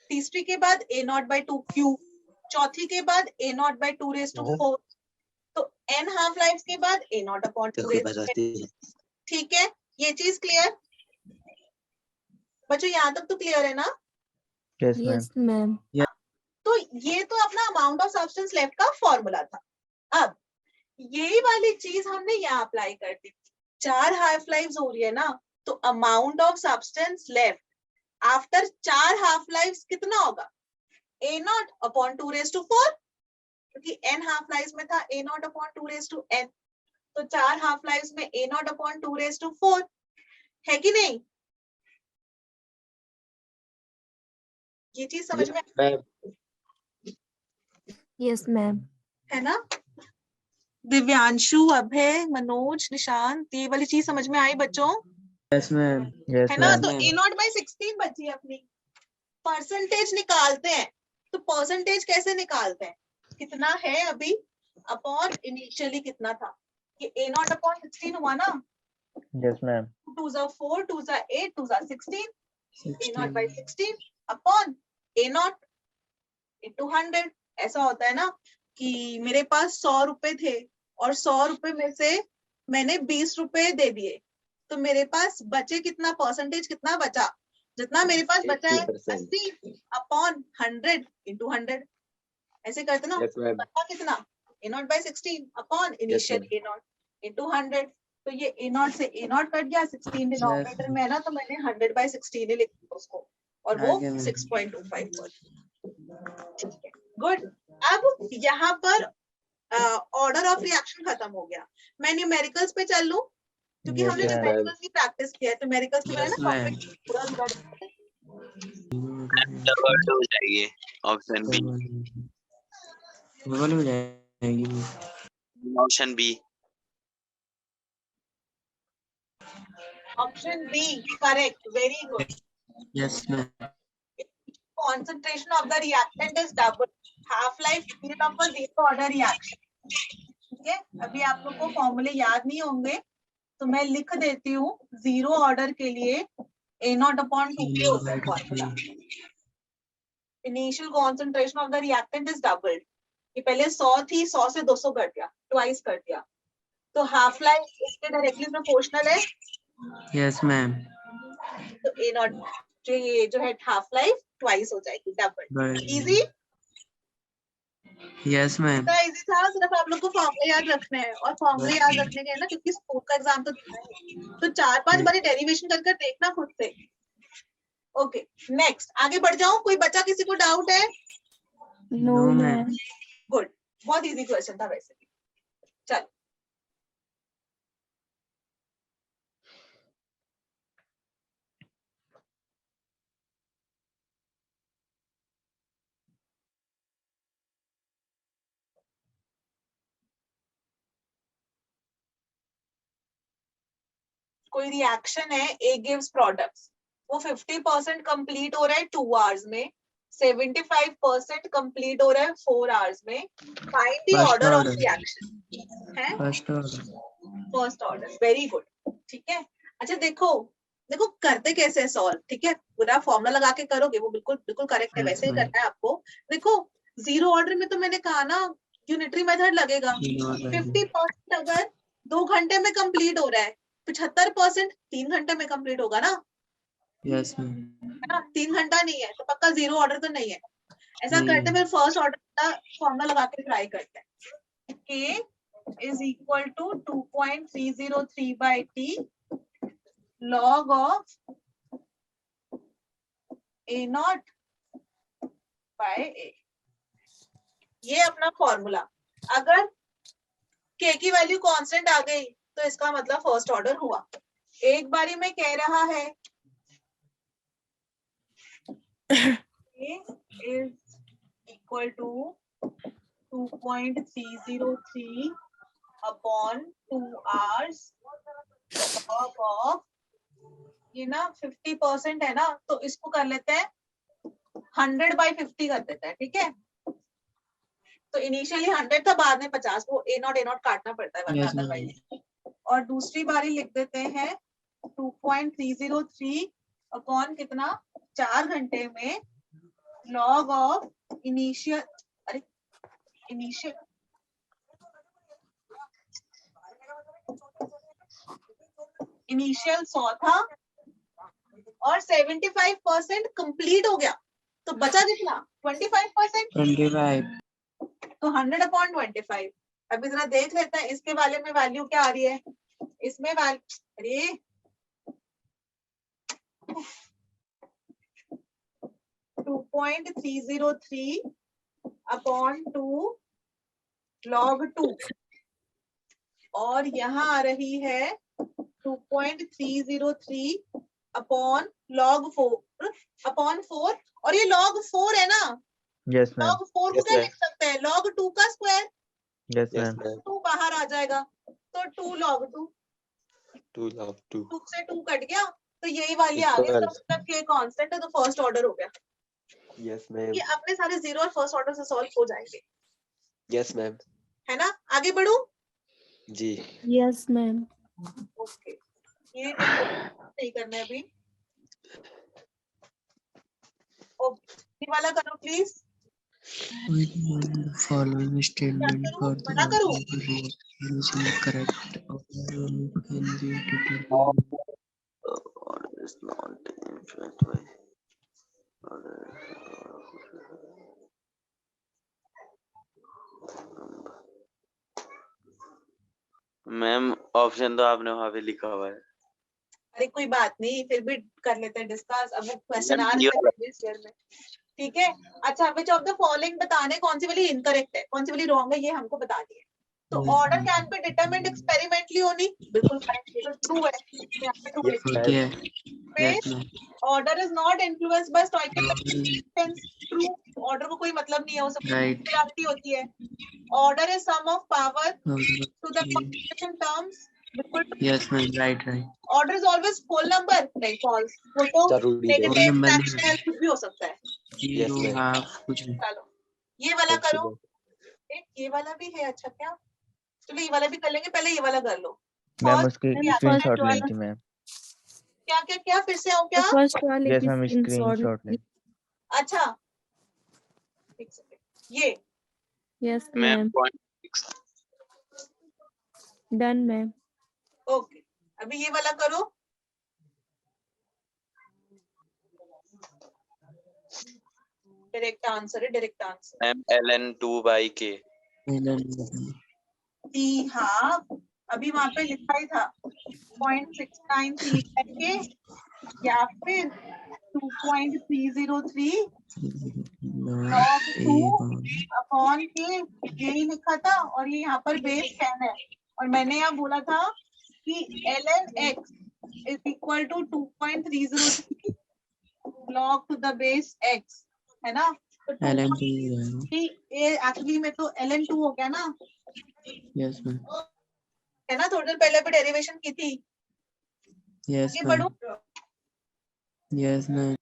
तीसरी के बाद A0/2 क्यूब, चौथी के बाद A0/2⁴। तो n हाफ लाइफ के बाद A0 अपॉन 2⁴। ठीक है, ये चीज क्लियर बच्चों? यहाँ तक तो क्लियर है ना? Yes, ma'am. Yes ma'am. तो ये तो अपना अमाउंट ऑफ सब्सटेंस लेफ्ट का फॉर्मूला था। अब यही वाली चीज हमने यहाँ अप्लाई कर दी। 4 हाफ लाइफ हो रही है ना, तो amount of substance left after 4 half life कितना होगा? A0 अपॉन 2⁴, क्योंकि n हाफ लाइफ में था A0 अपॉन 2⁴n, तो 4 हाफ लाइफ में A0 अपॉन 2⁴ है कि नहीं? ये चीज समझ में मैम यस मैम। है ना? दिव्यांशु, अभय, मनोज, निशांत, ये वाली चीज समझ में आई बच्चों? Yes, ma'am. Yes, है ना? ma'am. तो A0/16 बची है अपनी। परसेंटेज निकालते हैं, तो परसेंटेज कैसे निकालते हैं? कितना है अभी अपॉन इनिशियली कितना था? ये A0 अपॉन 16 हुआ ना? Yes, ma'am. 2 4, 2 8, 2 16, 16। A0/16 upon A0 into 100। ऐसा होता है ना कि मेरे पास 100 रुपए थे और 100 रुपए में से मैंने 20 रुपए दे दिए, तो मेरे पास बचे कितना? परसेंटेज कितना बचा? जितना मेरे पास बचा है 80 अपॉन 100 इंटू 100। ऐसे करते ना? Yes, ma'am. बचा कितना? A0/16 upon initial ma'am. A0 into 100। तो ये A0 से A0 कट गया, 16 डिनोमिनेटर में है ना, तो मैंने 100/16 ही लिख दिया उसको, और वो आगे में। 6.25 गुड। अब यहाँ पर ऑर्डर ऑफ रिएक्शन खत्म हो गया। मैं न्यूमेरिकल्स पे चल लूं, क्योंकि Yes, हमने ma'am. न्यूमेरिकल्स की प्रैक्टिस किया है। तो न्यूमेरिकल्स की Yes, ना ma'am. टॉपिक पूरा डबल हो जाएगी ऑप्शन बी। डबल हो जाएगी। Option B. Option B correct, very good. Yes, ma'am. Concentration of the reactant is double. Half life period of a zero order reaction. ठीक है, अभी आप लोग को फॉर्मूले याद नहीं होंगे, तो मैं लिख देती हूँ। 0 ऑर्डर के लिए A0 अपॉन 2 होता है formula. Initial concentration of the reactant is doubled. ये पहले 100 थी, 100 से 200 कर दिया, ट्वाइस कर दिया, तो हाफ लाइफ इसके डायरेक्टली प्रोपोर्शनल है। Yes, ma'am. तो A0 जो ये जो है हाफ लाइफ ट्वाइस हो जाएगी, डबल। Easy, yes ma'am. इतना इजी था, सिर्फ आप लोग को फॉर्मूले याद रखने हैं, और फॉर्मूले याद रखने के है ना, क्योंकि स्कूल का एग्जाम तो देना है, तो 4-5 बारी डेरिवेशन कर देखना खुद से। ओके नेक्स्ट, आगे बढ़ जाऊं, कोई बचा, किसी को डाउट है? No ma'am. गुड, बहुत इजी क्वेश्चन था वैसे भी। चलो कोई रिएक्शन है, ए गिव्स प्रोडक्ट्स, वो 50% कंप्लीट हो रहा है 2 आवर्स में, 75% कंप्लीट हो रहा है 4 आवर्स में। Find the First order of order. Reaction है, first order. First order, very good, ठीक है। अच्छा देखो, देखो करते कैसे है सॉल्व, ठीक है, पूरा फॉर्मूला लगा के करोगे वो बिल्कुल बिल्कुल करेक्ट है, Yes, वैसे ही ma'am. करना है आपको। देखो जीरो ऑर्डर में तो मैंने कहा ना यूनिटरी मेथड लगेगा। 50% अगर 2 घंटे में कंप्लीट हो रहा है, 75% 3 घंटे में कंप्लीट होगा ना, यस मैम। है ना, 3 घंटा नहीं है तो पक्का जीरो ऑर्डर तो नहीं है। ऐसा नहीं करते है। फिर फर्स्ट ऑर्डर का फॉर्मूला लगा के ट्राई करते हैं। K is equal to 2.303 by T log of A naught by A। ये अपना फॉर्मूला, अगर K की वैल्यू कांस्टेंट आ गई तो इसका मतलब फर्स्ट ऑर्डर हुआ। एक बारी में कह रहा है K is equal to 2.303 upon 2 hours log of, ये ना 50% है ना, तो इसको कर लेते हैं 100/50 कर देते हैं, ठीक है। तो इनिशियली 100 था, बाद में 50, वो ए नॉट काटना पड़ता है वरना Yes, ma'am. अदरवाइज। और दूसरी बारी लिख देते हैं 2.303 अपॉन कितना, 4 घंटे में लॉग ऑफ इनिशियल, अरे इनिशियल इनिशियल 100 था और 75% कंप्लीट हो गया, तो बचा कितना 25%, 25। तो 100/25। अभी जरा देख लेते हैं इसके वाले में वैल्यू क्या आ रही है। इसमें अरे 2.303 अपॉन 2 log 2, और यहाँ आ रही है 2.303 अपॉन log 4 अपॉन 4, और ये log 4 है ना, Yes, ma'am. log 4 को Yes, क्या ma'am. लिख सकते हैं, log 2 का square, Yes, Yes, ma'am. ma'am. 2 बाहर आ जाएगा, तो 2 log 2, 2 log 2. 2 से 2 कट गया, तो यही वाली आ गई, तो Equals. मतलब के कांस्टेंट है, तो फर्स्ट ऑर्डर हो गया। Yes, ma'am. ये अपने सारे जीरो और फर्स्ट ऑर्डर से सॉल्व हो जाएंगे, Yes, ma'am. है ना। आगे बढ़ू, जी. Yes ma'am. ओके, ये नहीं करना है अभी। ओके, ये वाला करो प्लीज। Following statement क्या for करूं, the मना करूं? reason correct order can be determined. Order is not influenced by order. Ma'am option तो आपने वहां पे लिखा हुआ है। अरे कोई बात नहीं, फिर भी कर लेते हैं डिस्कस, अब वो क्वेश्चन आ मैम, रहे ये वाला- हैं इस ईयर में, ठीक है। अच्छा, विच ऑफ द फॉलोइंग बताने कौन सी वाली इनकरेक्ट है, कौन सी वाली रॉन्ग है, ये हमको बतानी है। तो order can be determined experimentally only, बिल्कुल करेक्ट, ये तो ट्रू है, यहाँ पे true Yes, लिखा होती ma'am. है। है। Yes ma'am. Order is not influenced by स्टोइकिक, ट्रू, ऑर्डर को कोई मतलब नहीं है, वो सब Right. सिंगुलैरिटी होती है। Order is sum of power to the combination terms, बिल्कुल। Yes ma'am. Right. Order is always whole number, नहीं फॉल्स, वो तो जरूरी है. Whole नेगेटिव number नहीं फ्रैक्शनल कुछ भी हो सकता है। Yes, zero ma'am. हाफ कुछ भी। चलो ये वाला Okay, करो, ma'am. एक ये वाला भी है, अच्छा क्या, चलो ये वाला भी कर लेंगे, पहले ये वाला कर लो। मैम First उसकी reaction स्क्रीनशॉट है, लेनी थी मैम. क्या क्या क्या, फिर से आओ क्या, फर्स्ट वाले यस की मैम स्क्रीनशॉट। स्क्रीनशॉट लेनी. अच्छा एक सेकंड, ये yes ma'am ma'am. 0.6 done ma'am. Okay, अभी ये वाला करो। डायरेक्ट आंसर है, direct answer. Ma'am ln 2/k। हाँ, अभी वहां पे लिखा ही था 0.693 के या फिर 2.303 log 2 अपॉन के, यही लिखा था। और ये यहाँ पर बेस 10 है, और मैंने यहाँ बोला था कि ln x is equal to 2.303 log to the base x, है ना? तो ये एक्चुअली में तो ln 2 हो गया ना, यस मैम, है ना? थोड़ी देर पहले भी डेरिवेशन की थी। यस ये मैम, पढ़ो, यस मैम।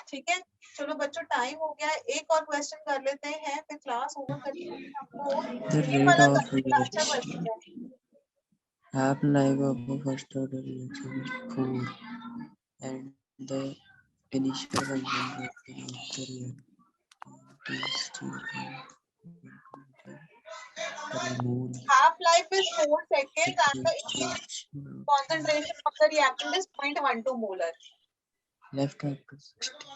ठीक है? चलो बच्चों, टाइम हो गया है, एक और क्वेश्चन कर लेते हैं, फिर क्लास ओवर करते हैं। हमको The ये rate वाला of अच्छा क्वेश्चन है। half-life of a first-order reaction is 4, and the initial consumption of the reactor is 3 mole. Half life is 4 seconds and the initial concentration of the reactant is 0.12 molar. Left up to 60.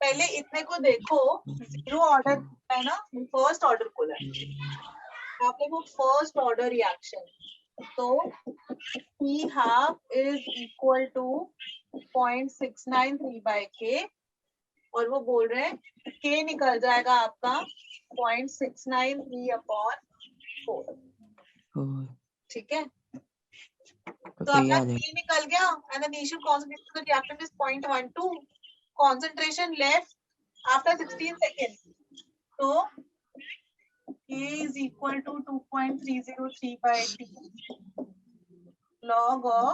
पहले इतने को देखो, जीरो ऑर्डर है ना, फर्स्ट ऑर्डर को है, आप देखो फर्स्ट ऑर्डर रिएक्शन, तो P half is equal to 0.693/k, और वो बोल रहे हैं K निकल जाएगा आपका 0.693/4, ठीक है? तो अपना K निकल गया, and the initial concentration of the reactant is 0.12. Concentration left after 16 seconds. So K is equal to 2.303/t log of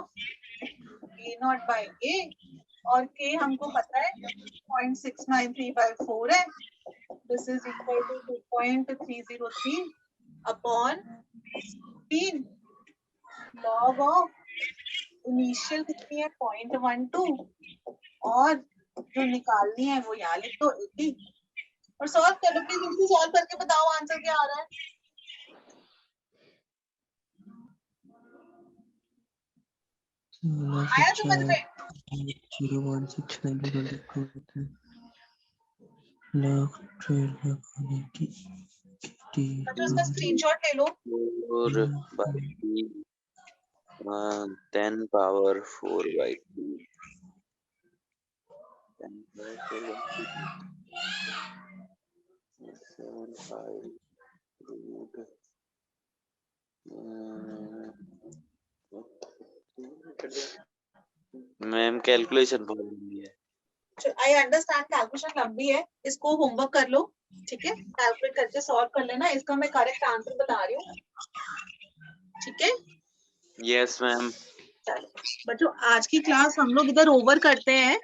A0/A, और K हमको पता है 0.693/4 है. This is equal to 2.303 upon 16 log of initial कितनी है 0.12, और जो निकालनी है वो यहाँ लिख दो 80, और सॉल्व कर लो प्लीज। इनको सॉल्व करके बताओ आंसर क्या आ रहा है। आया समझ में? 0.692 तो इसका स्क्रीनशॉट ले लो। 4/10 power 4/2. 10/4 मैम कैलकुलेशन बहुत लंबी है। आई अंडरस्टैंड कैलकुलेशन लंबी है, इसको होमवर्क कर लो, ठीक है? कैलकुलेट करके सॉल्व कर लेना, इसका मैं करेक्ट आंसर बता रही हूँ, ठीक है? Yes ma'am. चलो बच्चों, आज की क्लास हम लोग इधर ओवर करते हैं।